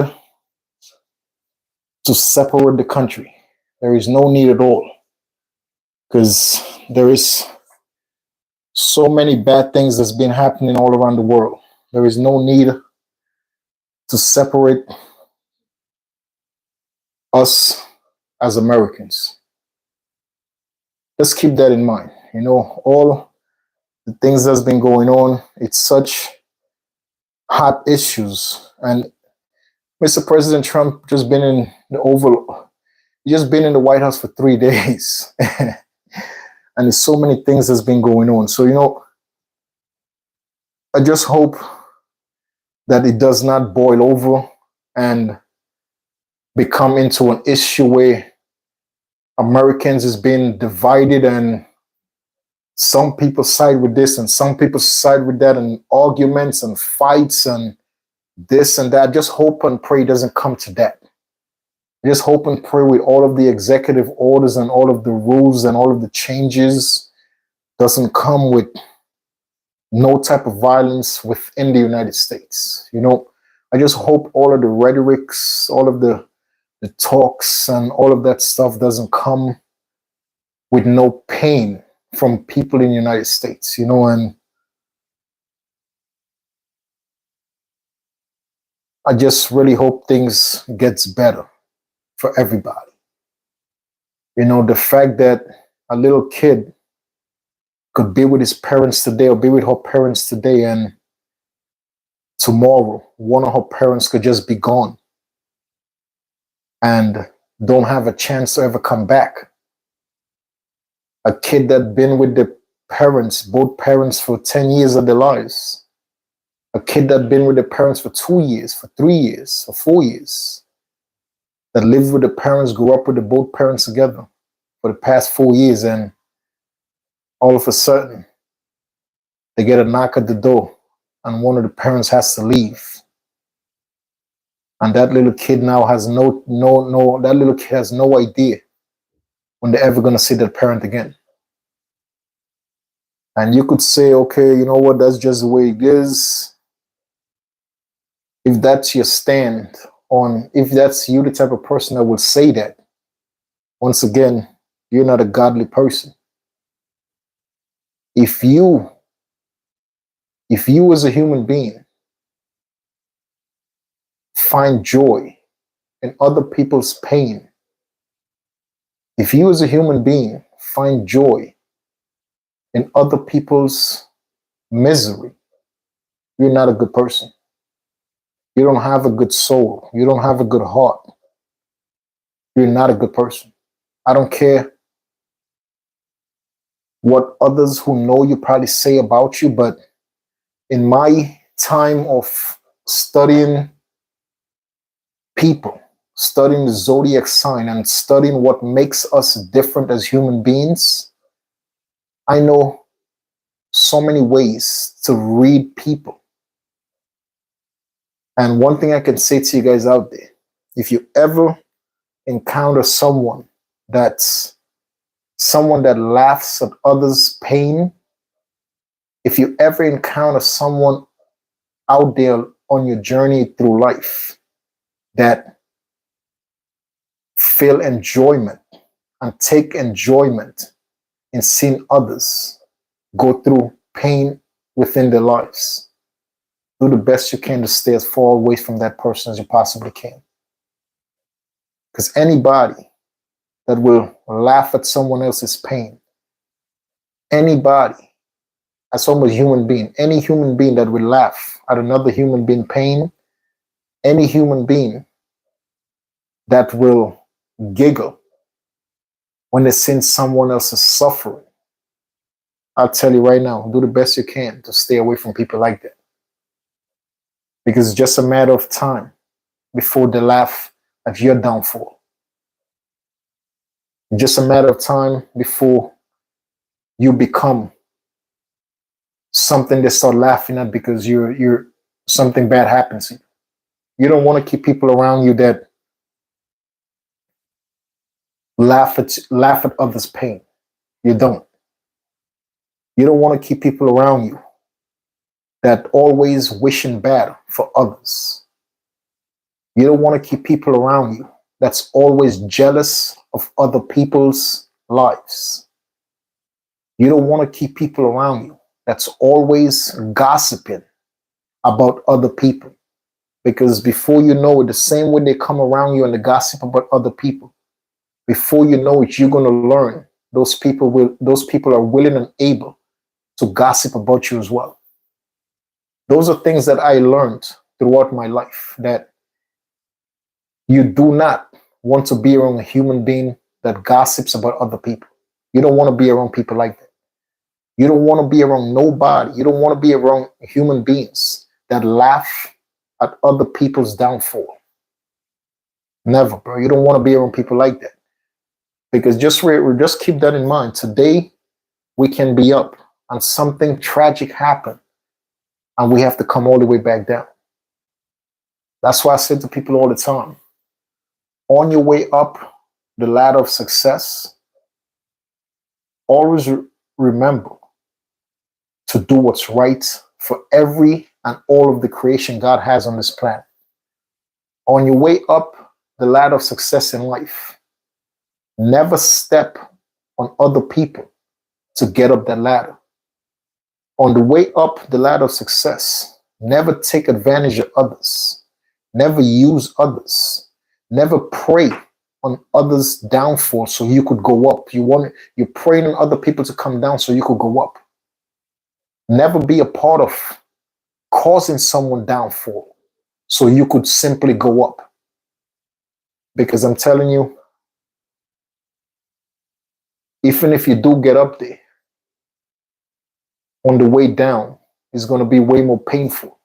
to separate the country. There is no need at all, because there is so many bad things that's been happening all around the world. There is no need to separate us as Americans. Let's keep that in mind. All the things that's been going on, it's such hot issues. And Mr. President Trump just been in the Oval. You just been in the White House for 3 days, and there's so many things that's been going on. So I just hope that it does not boil over and become into an issue where Americans is being divided and some people side with this and some people side with that, and arguments and fights and this and that. Just hope and pray it doesn't come to that. Just hope and pray with all of the executive orders and all of the rules and all of the changes doesn't come with no type of violence within the United States. I just hope all of the rhetorics, all of the talks and all of that stuff doesn't come with no pain from people in the United States, and I just really hope things gets better for everybody. The fact that a little kid could be with his parents today or be with her parents today, and tomorrow one of her parents could just be gone and don't have a chance to ever come back. A kid that been with the parents, both parents, for 10 years of their lives. A kid that been with the parents for 2 years, for 3 years, for 4 years. That lived with the parents, grew up with the both parents together for the past 4 years, and all of a sudden they get a knock at the door and one of the parents has to leave. And that little kid now has that little kid has no idea when they're ever gonna see that parent again. And you could say, okay, you know what, that's just the way it is. If that's your stand on, if that's you, the type of person that will say that, once again, you're not a godly person. If you as a human being find joy in other people's pain, if you as a human being find joy in other people's misery, you're not a good person. You don't have a good soul. You don't have a good heart. You're not a good person. I don't care what others who know you probably say about you, but in my time of studying people, studying the zodiac sign and studying what makes us different as human beings, I know so many ways to read people. And one thing I can say to you guys out there, if you ever encounter someone that laughs at others' pain, if you ever encounter someone out there on your journey through life that feel enjoyment and take enjoyment in seeing others go through pain within their lives, do the best you can to stay as far away from that person as you possibly can. Because anybody that will laugh at someone else's pain, anybody, as almost human being, any human being that will laugh at another human being pain, any human being that will giggle when they see someone else is suffering, I'll tell you right now, do the best you can to stay away from people like that. Because it's just a matter of time before they laugh at your downfall. It's just a matter of time before you become something they start laughing at because you're something bad happens to you. You don't want to keep people around you that laugh at others' pain. You don't. You don't want to keep people around you that always wishing bad for others. You don't want to keep people around you that's always jealous of other people's lives. You don't want to keep people around you that's always gossiping about other people. Because before you know it, the same way they come around you and they gossip about other people, before you know it, you're going to learn those people are willing and able to gossip about you as well. Those are things that I learned throughout my life, that you do not want to be around a human being that gossips about other people. You don't want to be around people like that. You don't want to be around nobody. You don't want to be around human beings that laugh at other people's downfall. Never, bro. You don't want to be around people like that. Because just keep that in mind. Today, we can be up and something tragic happened, and we have to come all the way back down. That's why I say to people all the time, on your way up the ladder of success, always remember to do what's right for every and all of the creation God has on this planet. On your way up the ladder of success in life, never step on other people to get up that ladder. On the way up the ladder of success, never take advantage of others. Never use others. Never prey on others' downfall so you could go up. You're praying on other people to come down so you could go up. Never be a part of causing someone downfall so you could simply go up. Because I'm telling you, even if you do get up there, on the way down, it's going to be way more painful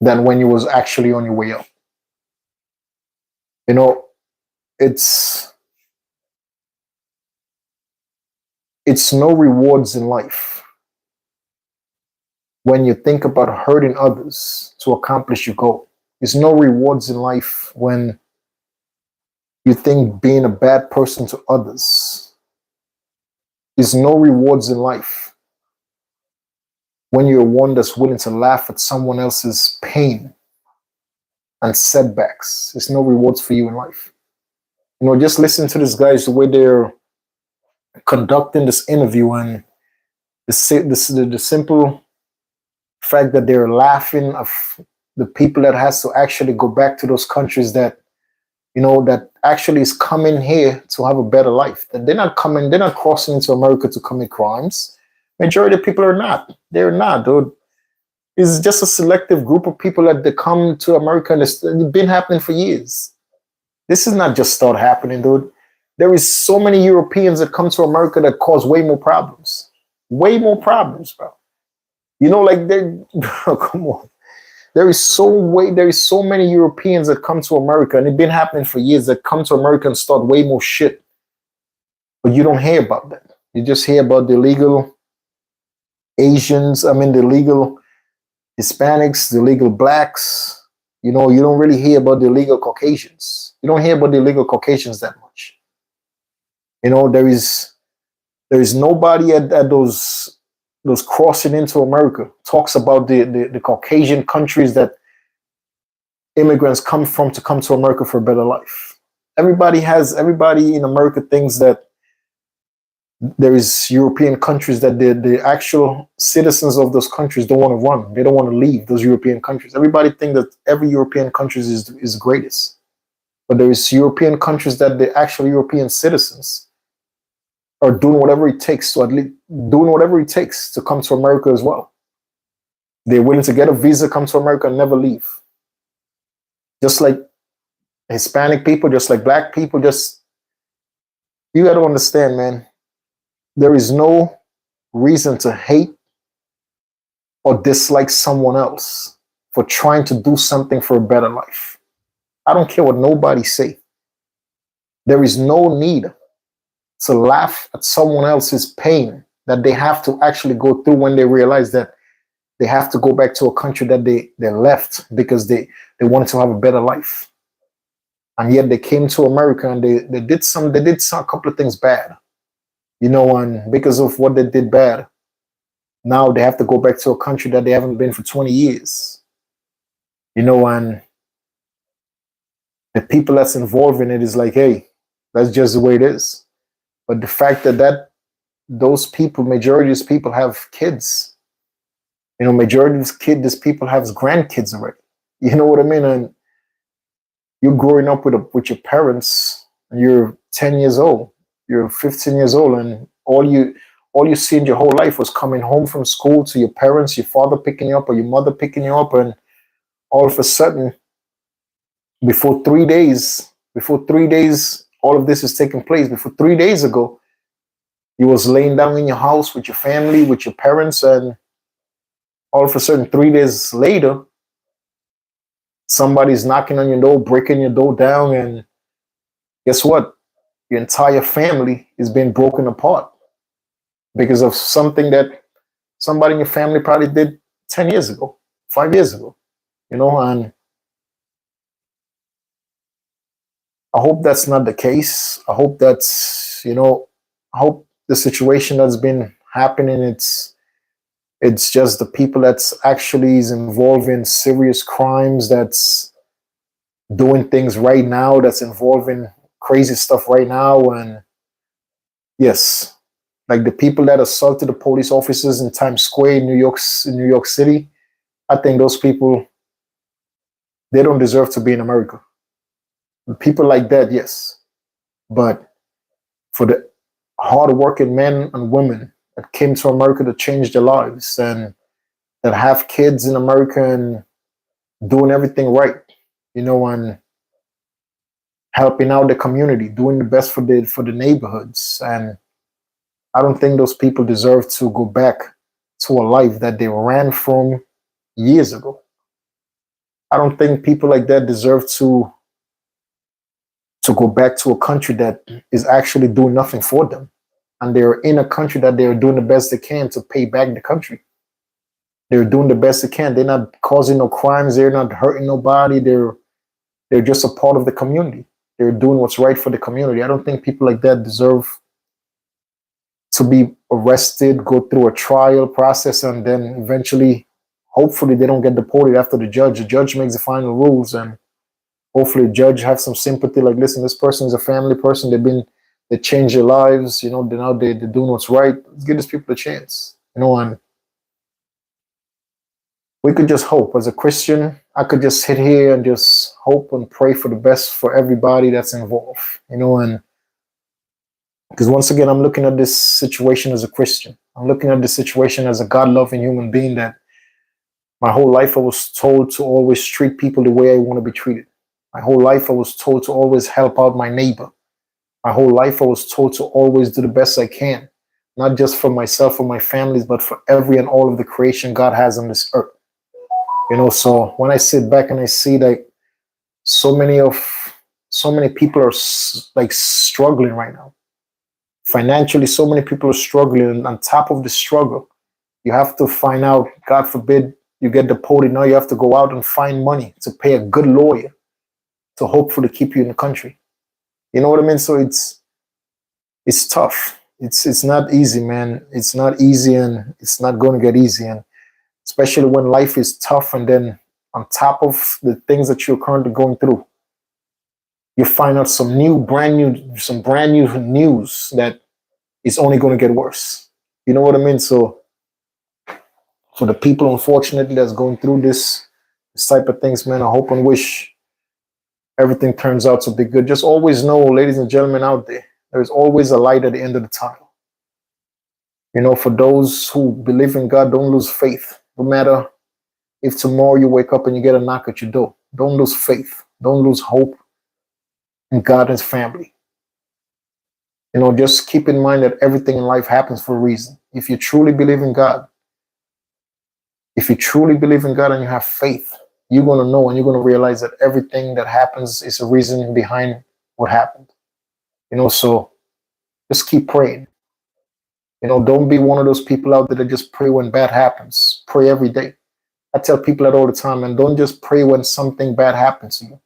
than when you was actually on your way up. You know, it's no rewards in life when you think about hurting others to accomplish your goal. There's no rewards in life when you think being a bad person to others. There's no rewards in life when you're one that's willing to laugh at someone else's pain and setbacks. There's no rewards for you in life. You know, just listen to these guys, the way they're conducting this interview, and the simple fact that they're laughing of the people that has to actually go back to those countries that, you know, that actually is coming here to have a better life. That they're not crossing into America to commit crimes. Majority of people are not. They're not, dude. It's just a selective group of people that they come to America, and it's been happening for years. This is not just start happening, dude. There is so many Europeans that come to America that cause way more problems. Way more problems, bro. You know, like bro, come on. There is so many Europeans that come to America, and it's been happening for years, that come to America and start way more shit. But you don't hear about that. You just hear about the illegal Asians, the illegal Hispanics, the illegal blacks. You know, you don't really hear about the illegal Caucasians. You don't hear about the illegal Caucasians that much. You know, there is nobody at those crossing into America talks about the Caucasian countries that immigrants come from to come to America for a better life. Everybody in America thinks that there is European countries that the actual citizens of those countries don't want to run. They don't want to leave those European countries. Everybody thinks that every European country is the greatest. But there is European countries that the actual European citizens are doing whatever it takes to come to America as well. They're willing to get a visa, come to America, and never leave. Just like Hispanic people, just like black people, you got to understand, man. There is no reason to hate or dislike someone else for trying to do something for a better life. I don't care what nobody say. There is no need to laugh at someone else's pain that they have to actually go through when they realize that they have to go back to a country that they left because they wanted to have a better life. And yet they came to America and they did a couple of things bad. You know, and because of what they did bad, now they have to go back to a country that they haven't been for 20 years. You know, and the people that's involved in it is like, hey, that's just the way it is. But the fact that those people, majority of these people have kids. You know, majority of these people have grandkids already. You know what I mean? And you're growing up with your parents, and you're 10 years old. You're 15 years old, and all you see in your whole life was coming home from school to your parents, your father picking you up or your mother picking you up, and all of a sudden before 3 days, all of this is taking place. Before 3 days ago, you was laying down in your house with your family, with your parents, and all of a sudden, 3 days later, somebody's knocking on your door, breaking your door down, and guess what? Your entire family is being broken apart because of something that somebody in your family probably did 10 years ago, 5 years ago, and I hope that's not the case. I hope I hope the situation that's been happening, it's just the people that's actually is involved in serious crimes, that's doing things right now, that's involving crazy stuff right now. And yes, like the people that assaulted the police officers in Times Square in New York City, I think those people, they don't deserve to be in America. People like that, yes. But for the hardworking men and women that came to America to change their lives and that have kids in America and doing everything right, and helping out the community, doing the best for the neighborhoods. And I don't think those people deserve to go back to a life that they ran from years ago. I don't think people like that deserve to go back to a country that is actually doing nothing for them. And they're in a country that they're doing the best they can to pay back the country. They're doing the best they can. They're not causing no crimes. They're not hurting nobody. They're just a part of the community. They're doing what's right for the community. I don't think people like that deserve to be arrested, go through a trial process, and then eventually, hopefully, they don't get deported after the judge. The judge makes the final rules, and hopefully, the judge has some sympathy. Like, listen, this person is a family person. They changed their lives. They're doing what's right. Let's give these people a chance. And we could just hope. As a Christian, I could just sit here and just hope and pray for the best for everybody that's involved. And because once again, I'm looking at this situation as a Christian. I'm looking at this situation as a God-loving human being that my whole life I was told to always treat people the way I want to be treated. My whole life I was told to always help out my neighbor. My whole life I was told to always do the best I can, not just for myself or my families, but for every and all of the creation God has on this earth. So when I sit back and I see that so many people are like struggling right now. Financially, so many people are struggling. And on top of the struggle, you have to find out, God forbid, you get deported. Now you have to go out and find money to pay a good lawyer to hopefully keep you in the country. You know what I mean? So it's tough. It's not easy, man. It's not easy, and it's not going to get easy. And especially when life is tough, and then on top of the things that you're currently going through, you find out some brand new news that is only going to get worse. You know what I mean? So for the people, unfortunately, that's going through this type of things, man, I hope and wish everything turns out to be good. Just always know, ladies and gentlemen out there's always a light at the end of the tunnel. For those who believe in God, don't lose faith. No matter if tomorrow you wake up and you get a knock at your door, don't lose faith. Don't lose hope in God and His family. Just keep in mind that everything in life happens for a reason. If you truly believe in God, and you have faith, you're going to know and you're going to realize that everything that happens is a reason behind what happened. So just keep praying. Don't be one of those people out there that just pray when bad happens. Pray every day. I tell people that all the time, and don't just pray when something bad happens to you.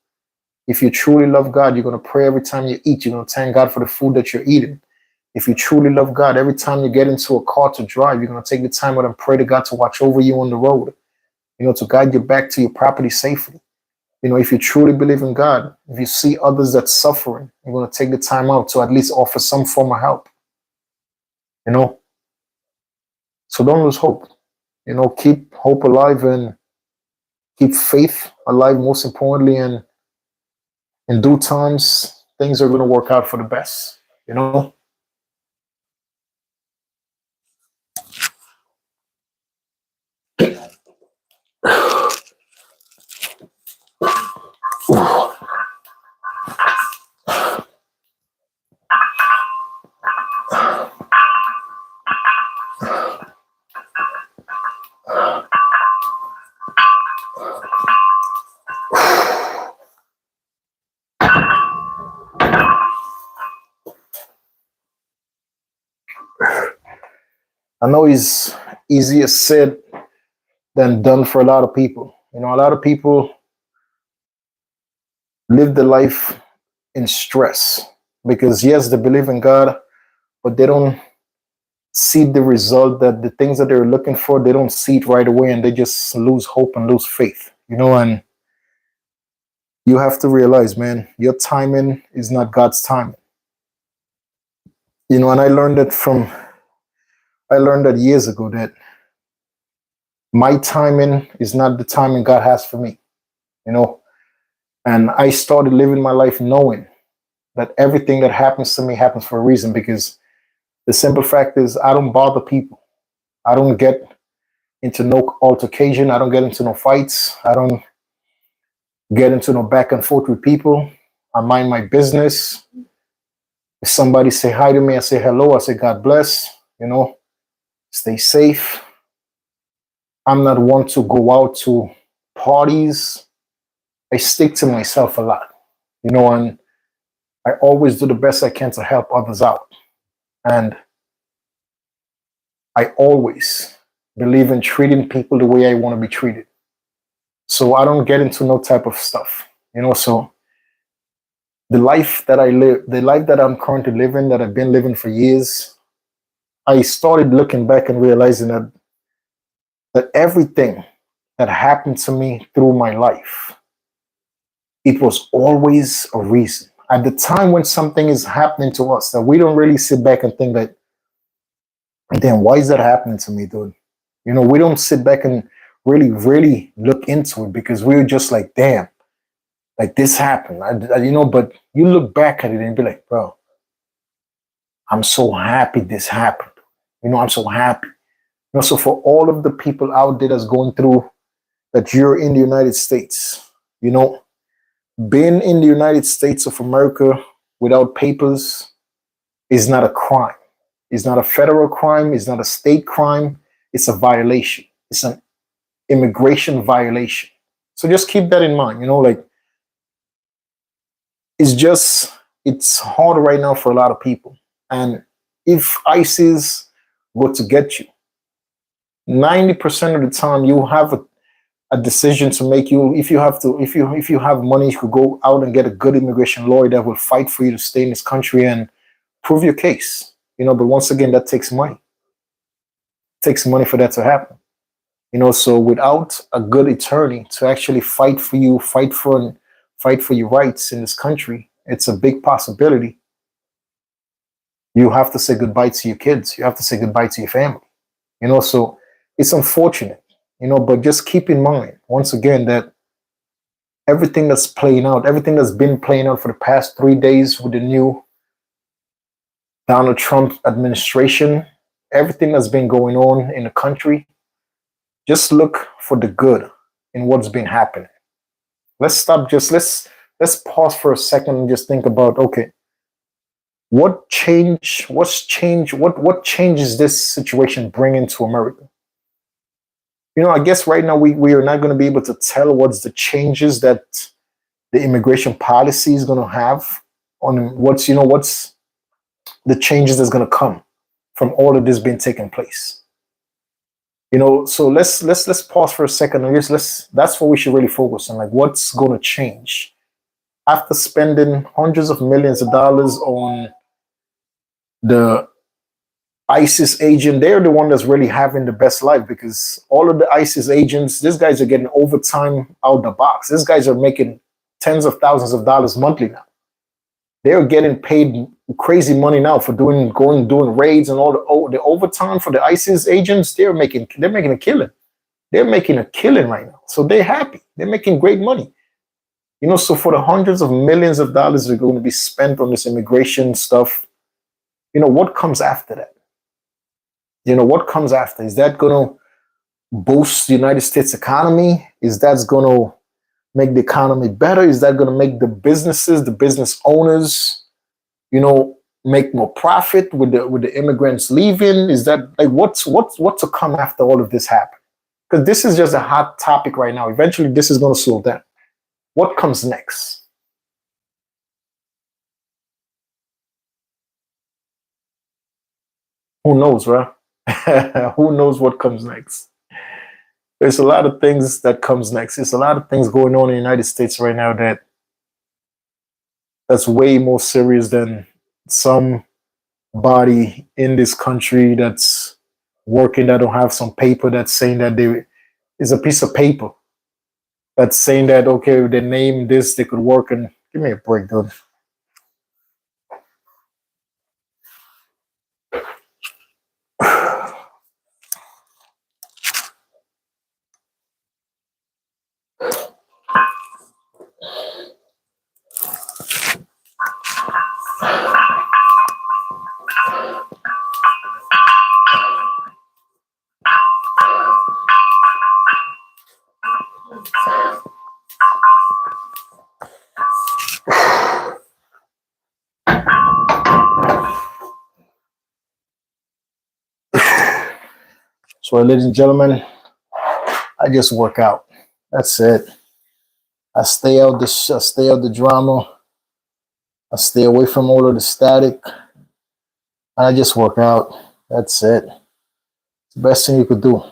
If you truly love God, you're going to pray every time you eat. You're going to thank God for the food that you're eating. If you truly love God, every time you get into a car to drive, you're going to take the time out and pray to God to watch over you on the road, to guide you back to your property safely. If you truly believe in God, if you see others that's suffering, you're going to take the time out to at least offer some form of help. So don't lose hope. Keep hope alive and keep faith alive, most importantly. And in due times, things are going to work out for the best. I know it's easier said than done for a lot of people. You know, a lot of people live the life in stress because yes, they believe in God, but they don't see the result, that the things that they're looking for, they don't see it right away, and they just lose hope and lose faith. You know, and you have to realize, man, your timing is not God's timing. You know, and I learned that years ago, that my timing is not the timing God has for me. You know, and I started living my life knowing that everything that happens to me happens for a reason, because the simple fact is I don't bother people. I don't get into no altercation. I don't get into no fights. I don't get into no back and forth with people. I mind my business. If somebody say hi to me, I say hello. I say God bless. You know, stay safe. I'm not one to go out to parties. I stick to myself a lot. You know, and I always do the best I can to help others out. And I always believe in treating people the way I want to be treated. So I don't get into no type of stuff. You know, so the life that I live, the life that I'm currently living, that I've been living for years, I started looking back and realizing that everything that happened to me through my life, it was always a reason. At the time when something is happening to us, that we don't really sit back and think that, damn, why is that happening to me, dude? You know, we don't sit back and really look into it, because we're just like, damn, like this happened. You know, but you look back at it and be like, bro, I'm so happy this happened. You know, I'm so happy. You know, so for all of the people out there that's going through, that you're in the United States, you know, being in the United States of America without papers is not a crime. It's not a federal crime. It's not a state crime. It's a violation. It's an immigration violation. So just keep that in mind. You know, like it's hard right now for a lot of people. And if ISIS were to get you, 90% of the time you have a decision to make. You, if you have to, if you have money, you could go out and get a good immigration lawyer that will fight for you to stay in this country and prove your case. You know, but once again, that takes money. It takes money for that to happen. You know, so without a good attorney to actually fight for you, fight for your rights in this country, it's a big possibility. You have to say goodbye to your kids. You have to say goodbye to your family. You know, so it's unfortunate, you know, but just keep in mind, once again, that everything that's playing out, everything that's been playing out for the past 3 days with the new Donald Trump administration, everything that's been going on in the country, just look for the good in what's been happening. Let's pause for a second and just think about, okay, what changes this situation bringing to America? You know, I guess right now we are not going to be able to tell what's the changes that the immigration policy is going to have on what's the changes that's going to come from all of this being taking place. You know, so let's pause for a second and just that's what we should really focus on, like what's going to change after spending hundreds of millions of dollars on the ISIS agent. They're the one that's really having the best life, because all of the ISIS agents, these guys are getting overtime out the box. These guys are making tens of thousands of dollars monthly now. They're getting paid crazy money now for doing raids, and all the overtime for the ISIS agents. They're making a killing. They're making a killing right now. So they're happy. They're making great money. You know, so for the hundreds of millions of dollars that are going to be spent on this immigration stuff, you know, what comes after that? You know, what comes after? Is that going to boost the United States economy? Is that going to make the economy better? Is that going to make the businesses, the business owners, you know, make more profit with the immigrants leaving? Is that like what's to come after all of this happen? Because this is just a hot topic right now. Eventually, this is going to slow down. What comes next? Who knows, right? Who knows what comes next? There's a lot of things that comes next. There's a lot of things going on in the United States right now that's way more serious than somebody in this country that's working that don't have some paper that's saying that there is a piece of paper that's saying that okay, with the name this they could work. And give me a break, dude. So, ladies and gentlemen, I just work out. That's it. I stay out the drama. I stay away from all of the static. And I just work out. That's it. It's the best thing you could do.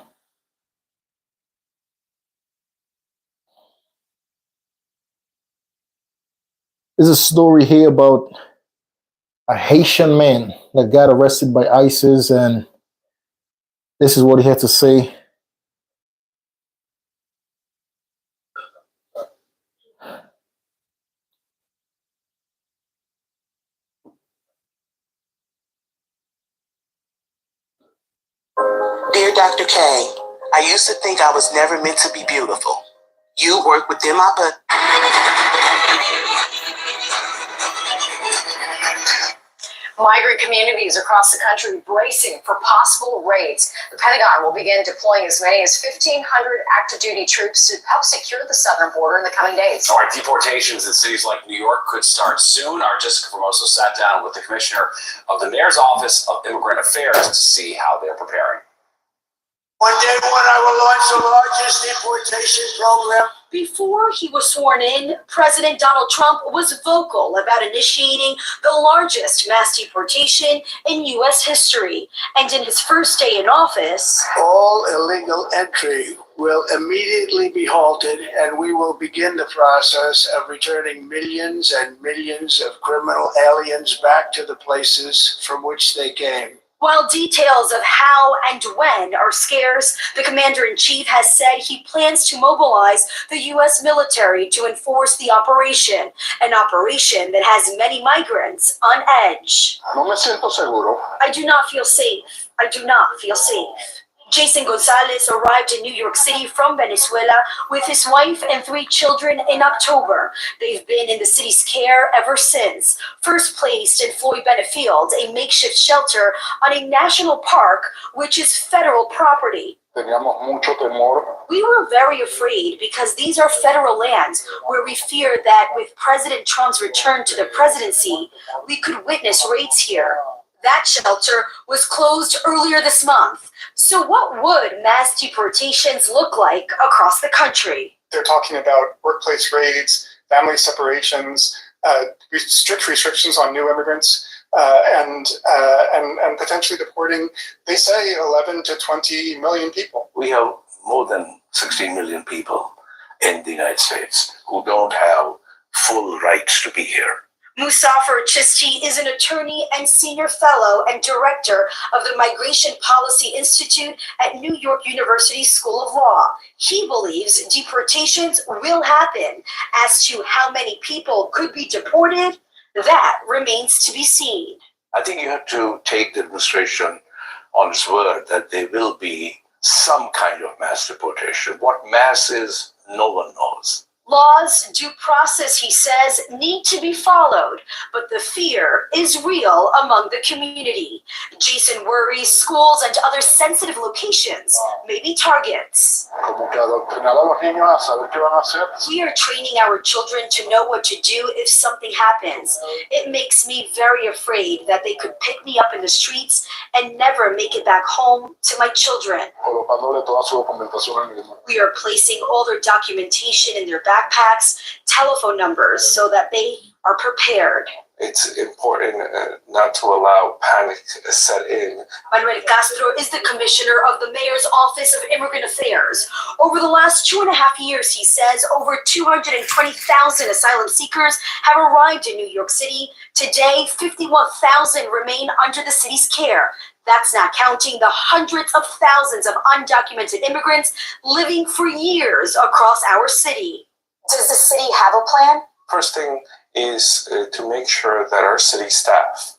There's a story here about a Haitian man that got arrested by ISIS, and this is what he had to say. Dear Dr. K, I used to think I was never meant to be beautiful. You work within my budget. Migrant communities across the country bracing for possible raids. The Pentagon will begin deploying as many as 1,500 active duty troops to help secure the southern border in the coming days. All right, deportations in cities like New York could start soon. Our Jessica Formoso sat down with the commissioner of the mayor's office of immigrant affairs to see how they're preparing. On day one, I will launch the largest deportation program. Before he was sworn in, President Donald Trump was vocal about initiating the largest mass deportation in U.S. history. And in his first day in office, All illegal entry will immediately be halted, and we will begin the process of returning millions and millions of criminal aliens back to the places from which they came. while details of how and when are scarce, the commander-in-chief has said he plans to mobilize the U.S. military to enforce the operation, an operation that has many migrants on edge. No me siento seguro. I do not feel safe. I do not feel safe. Jason Gonzalez arrived in New York City from Venezuela with his wife and 3 children in October. They've been in the city's care ever since. First placed in Floyd Bennett Field, a makeshift shelter on a national park, which is federal property. Teníamos mucho temor. We were very afraid because these are federal lands where we fear that with President Trump's return to the presidency, we could witness raids here. That shelter was closed earlier this month. So what would mass deportations look like across the country? They're talking about workplace raids, family separations, strict restrictions on new immigrants, and potentially deporting, they say, 11 to 20 million people. We have more than 16 million people in the United States who don't have full rights to be here. Musafir Chisti is an attorney and senior fellow and director of the Migration Policy Institute at New York University School of Law. He believes deportations will happen. As to how many people could be deported, that remains to be seen. I think you have to take the administration on its word that there will be some kind of mass deportation. What mass is, no one knows. Laws, due process, he says, need to be followed, but the fear is real among the community. Jason worries schools and other sensitive locations may be targets. We are training our children to know what to do if something happens. It makes me very afraid that they could pick me up in the streets and never make it back home to my children. We are placing all their documentation in their backpacks, telephone numbers, so that they are prepared. it's important not to allow panic to set in. Manuel Castro is the commissioner of the mayor's Office of Immigrant Affairs. Over the last 2.5 years, he says over 220,000 asylum seekers have arrived in New York City. Today, 51,000 remain under the city's care. That's not counting the hundreds of thousands of undocumented immigrants living for years across our city. Does the city have a plan? First thing is to make sure that our city staff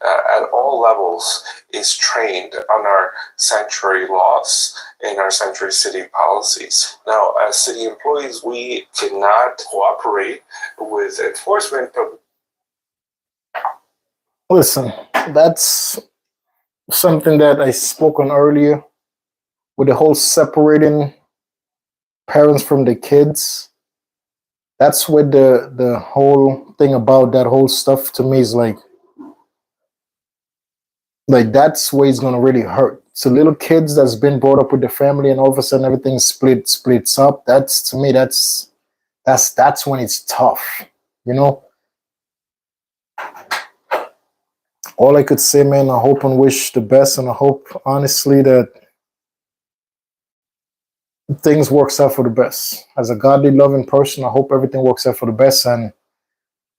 at all levels is trained on our sanctuary laws and our sanctuary city policies. Now, as city employees, we cannot cooperate with enforcement. Listen, that's something that I spoke on earlier with the whole separating parents from the kids. That's where the whole thing about that whole stuff to me is like that's where it's gonna really hurt. So little kids that's been brought up with the family and all of a sudden everything splits up. That's to me that's when it's tough, you know. All I could say, man, I hope and wish the best, and I hope honestly that things works out for the best. As a godly, loving person, I hope everything works out for the best. And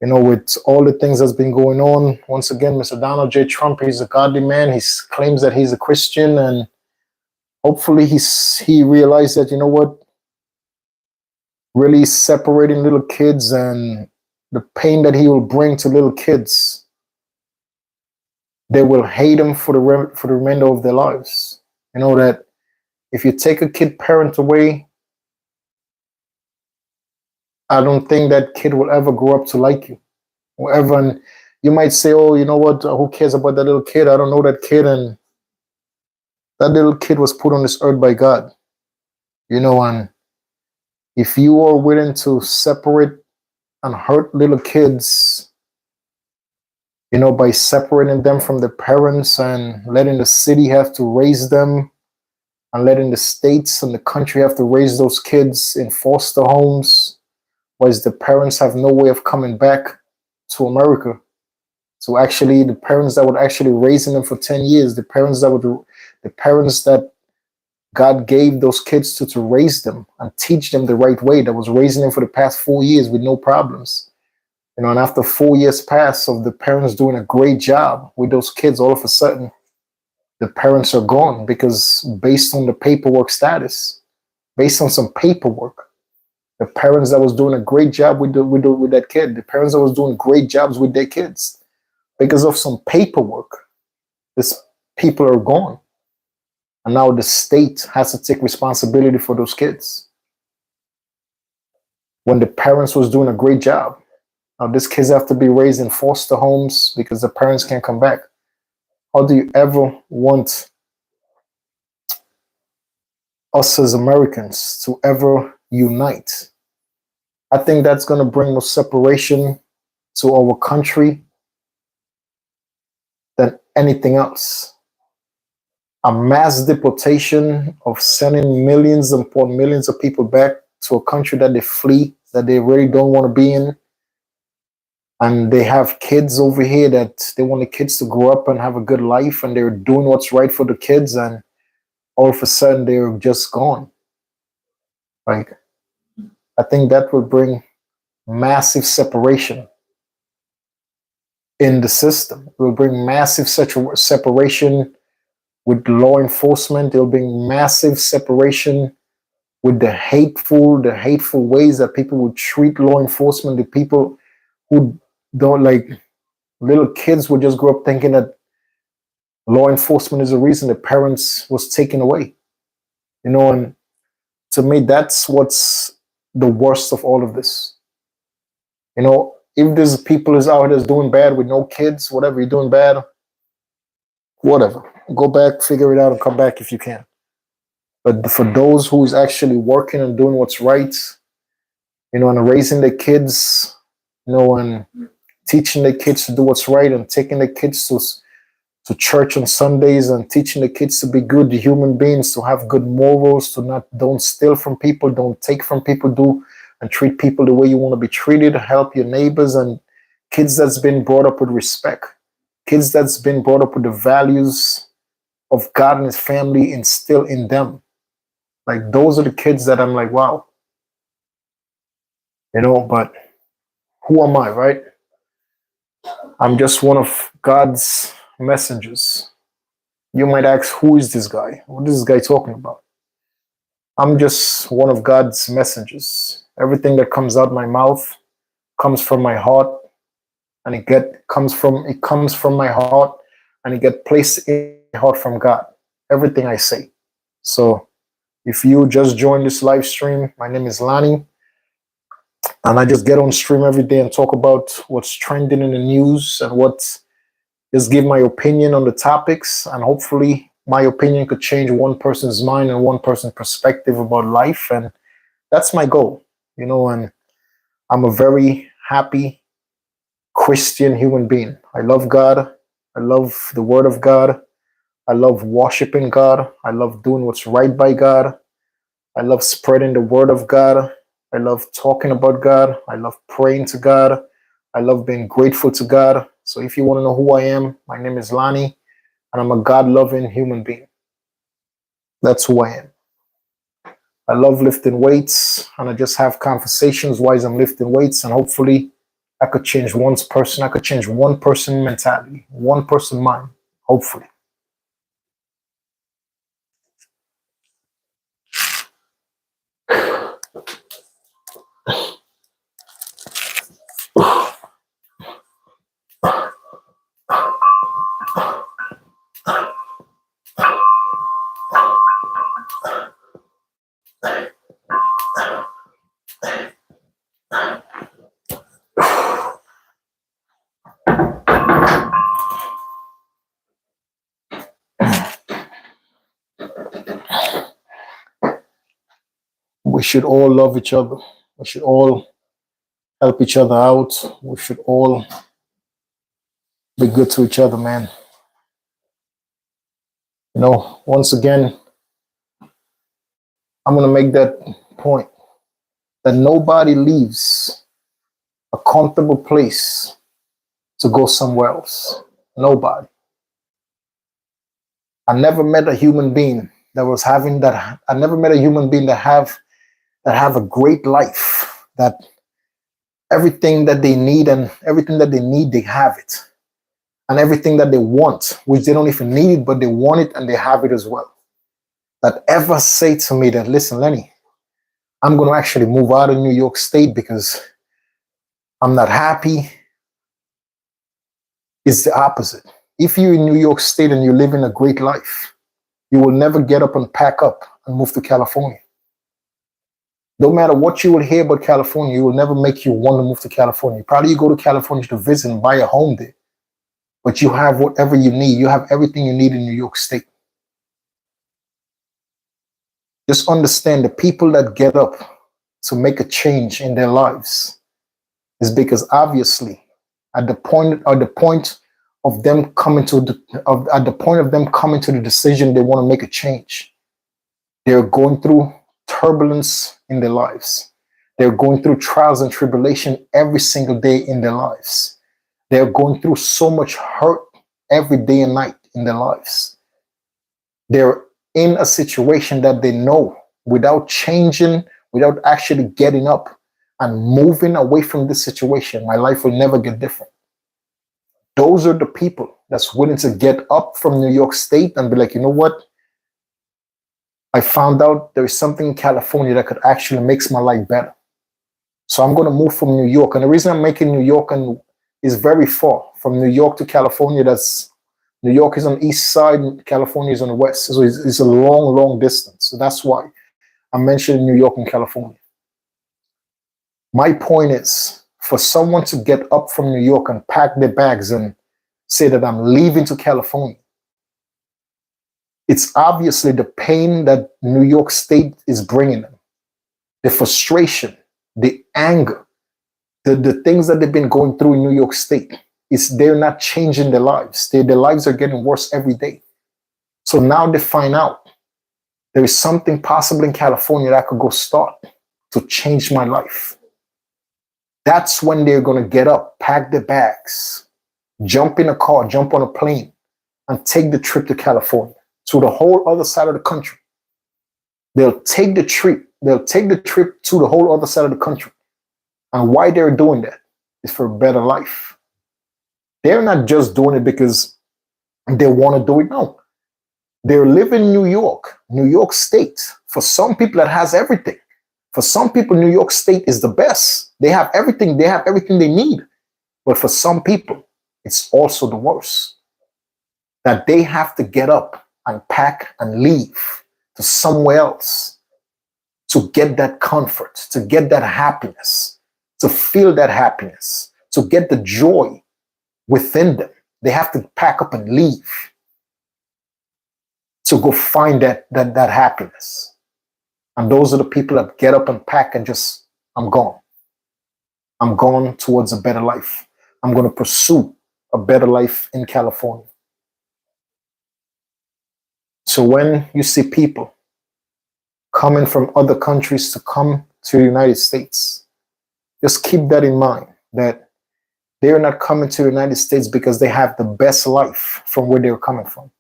you know, with all the things that's been going on, once again, Mr. Donald J. Trump, he's a godly man. He claims that he's a Christian, and hopefully he realized that, you know what, really separating little kids and the pain that he will bring to little kids, they will hate him for the remainder of their lives. You know that if you take a kid parent away, I don't think that kid will ever grow up to like you. Whatever, and you might say, "Oh, you know what? Who cares about that little kid? I don't know that kid." And that little kid was put on this earth by God. You know, and if you are willing to separate and hurt little kids, you know, by separating them from their parents and letting the city have to raise them and letting the states and the country have to raise those kids in foster homes, whereas the parents have no way of coming back to America. So actually the parents that would actually raising them for 10 years, the parents that God gave those kids to raise them and teach them the right way, that was raising them for the past 4 years with no problems. You know, and after 4 years pass of the parents doing a great job with those kids, all of a sudden, the parents are gone because based on the paperwork status, based on some paperwork, the parents that was doing a great job with that kid, the parents that was doing great jobs with their kids, because of some paperwork, these people are gone. And now the state has to take responsibility for those kids. When the parents was doing a great job, now these kids have to be raised in foster homes because the parents can't come back. How do you ever want us as Americans to ever unite? I think that's going to bring more separation to our country than anything else. A mass deportation of sending millions upon millions of people back to a country that they flee, that they really don't want to be in. And they have kids over here that they want the kids to grow up and have a good life, and they're doing what's right for the kids, and all of a sudden they're just gone. Like, I think that will bring massive separation in the system. It will bring massive separation with law enforcement. It will bring massive separation with the hateful ways that people would treat law enforcement. The people who don't, like, little kids would just grow up thinking that law enforcement is the reason the parents was taken away. You know, and to me, that's what's the worst of all of this. You know, if there's people is out there doing bad with no kids, whatever, you're doing bad, whatever. Go back, figure it out, and come back if you can. But for those who's actually working and doing what's right, you know, and raising their kids, you know, and teaching the kids to do what's right, and taking the kids to church on Sundays, and teaching the kids to be good human beings, to have good morals, to don't steal from people, don't take from people, do and treat people the way you want to be treated, help your neighbors, and kids that's been brought up with respect, kids that's been brought up with the values of God and his family instilled in them. Like those are the kids that I'm like, wow. But who am I, right? I'm just one of God's messengers. You might ask, who is this guy? What is this guy talking about? I'm just one of God's messengers. Everything that comes out my mouth comes from my heart, and it comes from my heart, and it gets placed in my heart from God. Everything I say. So if you just joined this live stream, my name is Lannie, and I just get on stream every day and talk about what's trending in the news and just give my opinion on the topics, and hopefully my opinion could change one person's mind and one person's perspective about life. And that's my goal, and I'm a very happy Christian human being. I love God. I love the word of God. I love worshiping God. I love doing what's right by God. I love spreading the word of God. I love talking about God. I love praying to God. I love being grateful to God. So if you want to know who I am, my name is Lannie, and I'm a God-loving human being. That's who I am. I love lifting weights, and I just have conversations while I'm lifting weights, and hopefully I could change one person. I could change one person mentality, one person mind, hopefully. We should all love each other. We should all help each other out. We should all be good to each other, man. Once again, I'm going to make that point that nobody leaves a comfortable place to go somewhere else. Nobody. I never met a human being that was having that. I never met a human being that have a great life, that everything that they need they have it. And everything that they want, which they don't even need it, but they want it and they have it as well. That ever say to me that, listen, Lenny, I'm going to actually move out of New York State because I'm not happy. It's the opposite. If you're in New York State and you're living a great life, you will never get up and pack up and move to California. No matter what you will hear about California, it will never make you want to move to California. Probably you go to California to visit and buy a home there. But you have whatever you need. You have everything you need in New York State. Just understand the people that get up to make a change in their lives is because obviously at the point of them coming to the decision they want to make a change, they're going through turbulence in their lives. They're going through trials and tribulation every single day in their lives. They're going through so much hurt every day and night in their lives. They're in a situation that they know without changing, without actually getting up and moving away from this situation, my life will never get different. Those are the people that's willing to get up from New York State and be like, you know what? I found out there is something in California that could actually make my life better. So I'm going to move from New York. And the reason I'm making New York is very far from New York to California. New York is on the east side, and California is on the west. So it's a long, long distance. So that's why I'm mentioning New York and California. My point is, for someone to get up from New York and pack their bags and say that I'm leaving to California, it's obviously the pain that New York State is bringing them, the frustration, the anger, the things that they've been going through in New York State. They're not changing their lives. Their lives are getting worse every day. So now they find out there is something possible in California that I could go start to change my life. That's when they're going to get up pack their bags, jump in a car, jump on a plane, and take the trip to California, to the whole other side of the country. They'll take the trip. They'll take the trip to the whole other side of the country. And why they're doing that is for a better life. They're not just doing it because they want to do it. No. They're living in New York State. For some people, that has everything. For some people, New York State is the best. They have everything. They have everything they need. But for some people, it's also the worst. That they have to get up and pack and leave to somewhere else to get that comfort, to get that happiness, to feel that happiness, to get the joy within them. They have to pack up and leave to go find that happiness. And those are the people that get up and pack and just, I'm gone. I'm gone towards a better life. I'm going to pursue a better life in California. So when you see people coming from other countries to come to the United States, just keep that in mind, that they're not coming to the United States because they have the best life from where they're coming from.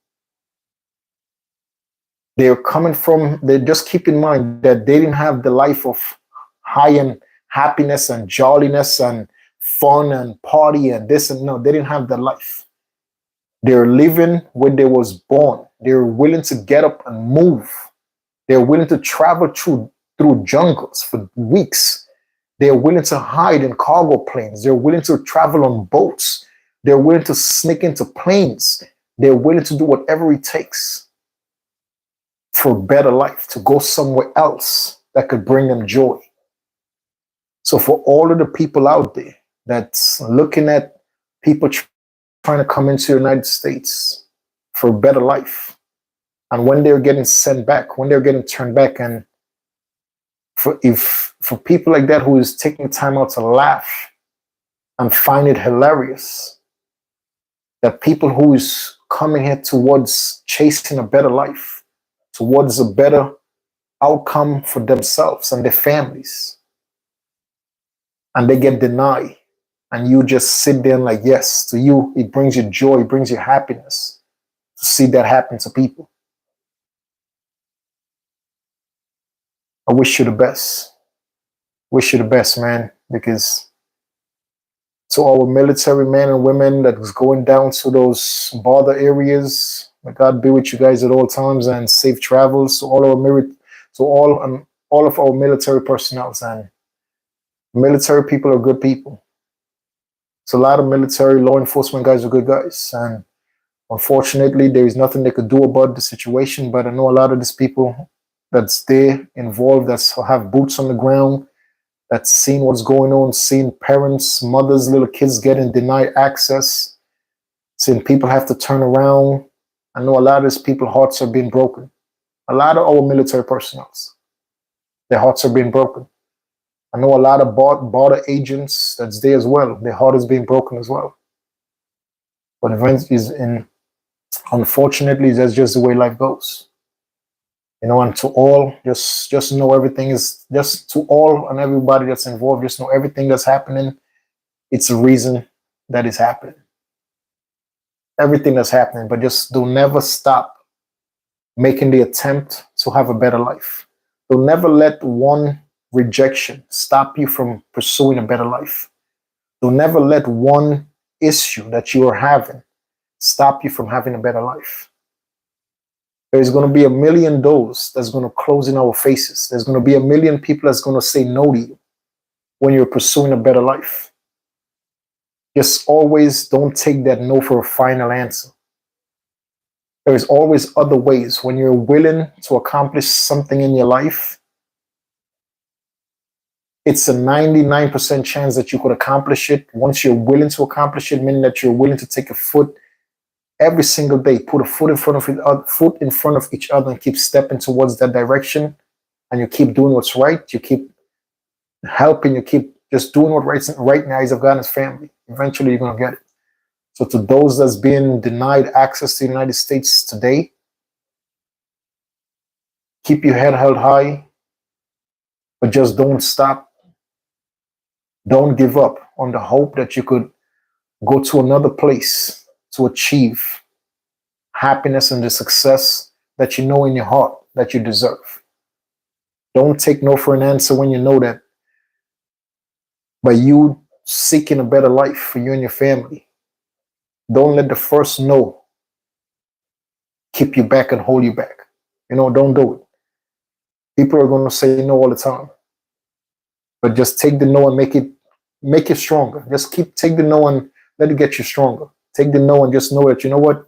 They just keep in mind that they didn't have the life of high and happiness and jolliness and fun and party and this and no, they didn't have that life. They're living where they was born. They're willing to get up and move. They're willing to travel through jungles for weeks. They're willing to hide in cargo planes. They're willing to travel on boats. They're willing to sneak into planes. They're willing to do whatever it takes for a better life, to go somewhere else that could bring them joy. So for all of the people out there that's looking at people trying to come into the United States for a better life, and when they're getting sent back, when they're getting turned back, and for people like that who is taking time out to laugh and find it hilarious, that people who is coming here towards chasing a better life, towards a better outcome for themselves and their families, and they get denied, and you just sit there and like, yes, to you, it brings you joy, it brings you happiness to see that happen to people. I wish you the best. Wish you the best, man, because to our military men and women that's going down to those border areas, may God be with you guys at all times and safe travels to all of our military personnel. And military people are good people. So a lot of military law enforcement guys are good guys, and unfortunately, there is nothing they could do about the situation. But I know a lot of these people that's there involved, that have boots on the ground, that's seen what's going on, seeing parents, mothers, little kids getting denied access, seeing people have to turn around. I know a lot of these people's hearts are being broken. A lot of our military personnel, their hearts are being broken. I know a lot of border agents that's there as well. Their heart is being broken as well. But unfortunately, that's just the way life goes. You know, and to all, just know everything is, just to all and everybody that's involved, just know everything that's happening, it's a reason that is happening. Everything that's happening, but just don't never stop making the attempt to have a better life. Don't never let one rejection stop you from pursuing a better life. Don't never let one issue that you are having stop you from having a better life. There's going to be a million doors that's going to close in our faces. There's going to be a million people that's going to say no to you when you're pursuing a better life. Just always don't take that no for a final answer. There's always other ways. When you're willing to accomplish something in your life, it's a 99% chance that you could accomplish it. Once you're willing to accomplish it, meaning that you're willing to take a foot every single day, put a foot in front of each other and keep stepping towards that direction, and you keep doing what's right, you keep helping, you keep just doing what's right in the eyes of God and his family. Eventually you're going to get it. So to those that's being denied access to the United States today, keep your head held high, but just don't stop Don't give up on the hope that you could go to another place to achieve happiness and the success that you know in your heart that you deserve. Don't take no for an answer when you know that by you seeking a better life for you and your family, don't let the first no keep you back and hold you back. Don't do it. People are going to say no all the time, but just take the no and make it stronger. Just take the no and let it get you stronger. Take the no and just know that, you know what?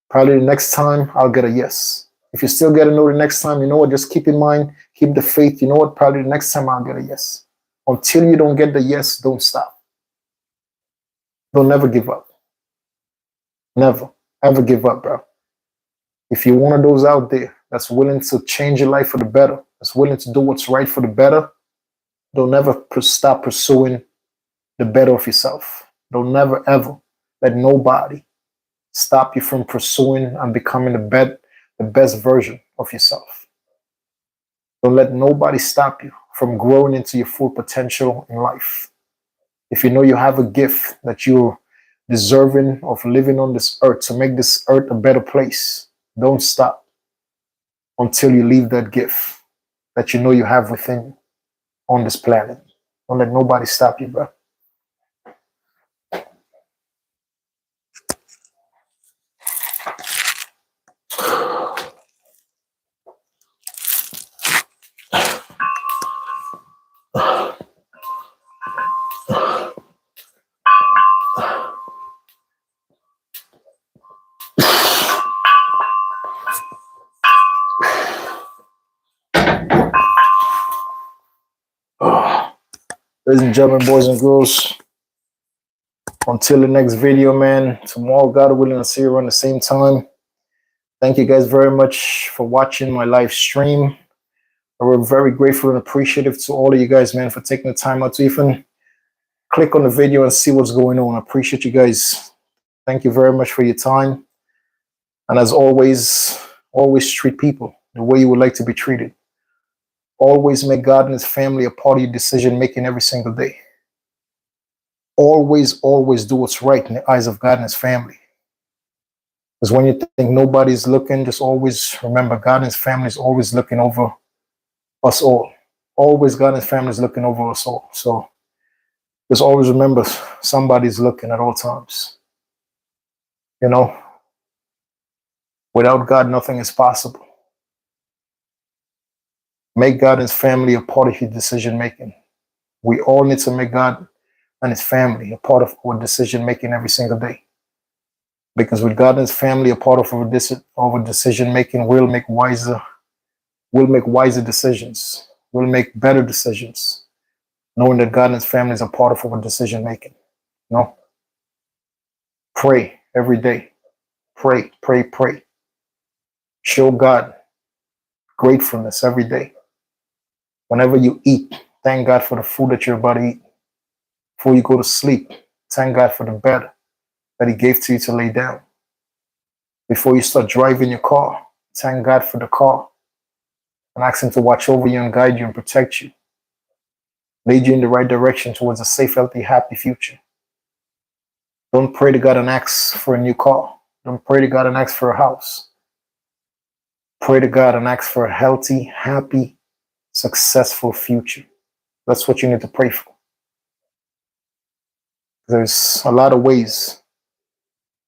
Probably the next time I'll get a yes. If you still get a no the next time, you know what? Just keep in mind, keep the faith. You know what? Probably the next time I'll get a yes. Until you don't get the yes, don't stop. Don't never give up. Never, ever give up, bro. If you're one of those out there that's willing to change your life for the better, that's willing to do what's right for the better, don't never stop pursuing the better of yourself. Don't never, ever let nobody stop you from pursuing and becoming the best version of yourself. Don't let nobody stop you from growing into your full potential in life. If you know you have a gift that you're deserving of living on this earth to make this earth a better place, don't stop until you leave that gift that you know you have within you on this planet. Don't let nobody stop you, bro. Ladies and gentlemen, boys and girls, until the next video, man, tomorrow, God willing, I'll see you around the same time. Thank you guys very much for watching my live stream. We're very grateful and appreciative to all of you guys, man, for taking the time out to even click on the video and see what's going on. I appreciate you guys. Thank you very much for your time. And as always treat people the way you would like to be treated. Always make God and his family a part of your decision making every single day. Always do what's right in the eyes of God and his family. Because when you think nobody's looking, just always remember God and his family is always looking over us all. Always God and his family is looking over us all. So just always remember somebody's looking at all times. Without God, nothing is possible. Make God and his family a part of your decision making. We all need to make God and his family a part of our decision making every single day. Because with God and his family a part of our decision making, we'll make wiser decisions. We'll make better decisions, knowing that God and his family is a part of our decision making. Pray every day. Pray. Show God gratefulness every day. Whenever you eat, thank God for the food that you're about to eat. Before you go to sleep, thank God for the bed that he gave to you to lay down. Before you start driving your car, thank God for the car and ask him to watch over you and guide you and protect you. Lead you in the right direction towards a safe, healthy, happy future. Don't pray to God and ask for a new car. Don't pray to God and ask for a house. Pray to God and ask for a healthy, happy, successful future. That's what you need to pray for. There's a lot of ways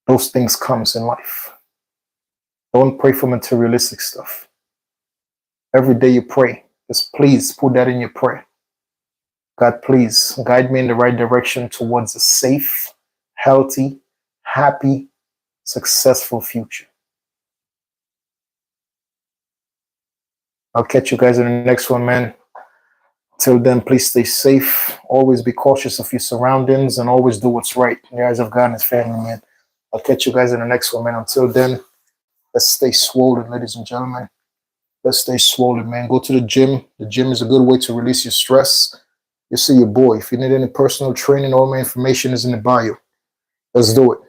those things comes in life. Don't pray for materialistic stuff. Every day you pray, just please put that in your prayer. God, please guide me in the right direction towards a safe, healthy, happy, successful future. I'll catch you guys in the next one, man. Till then, please stay safe. Always be cautious of your surroundings and always do what's right in the eyes of God and his family, man. I'll catch you guys in the next one, man. Until then, let's stay swollen, ladies and gentlemen. Let's stay swollen, man. Go to the gym. The gym is a good way to release your stress. You see your boy. If you need any personal training, all my information is in the bio. Let's do it.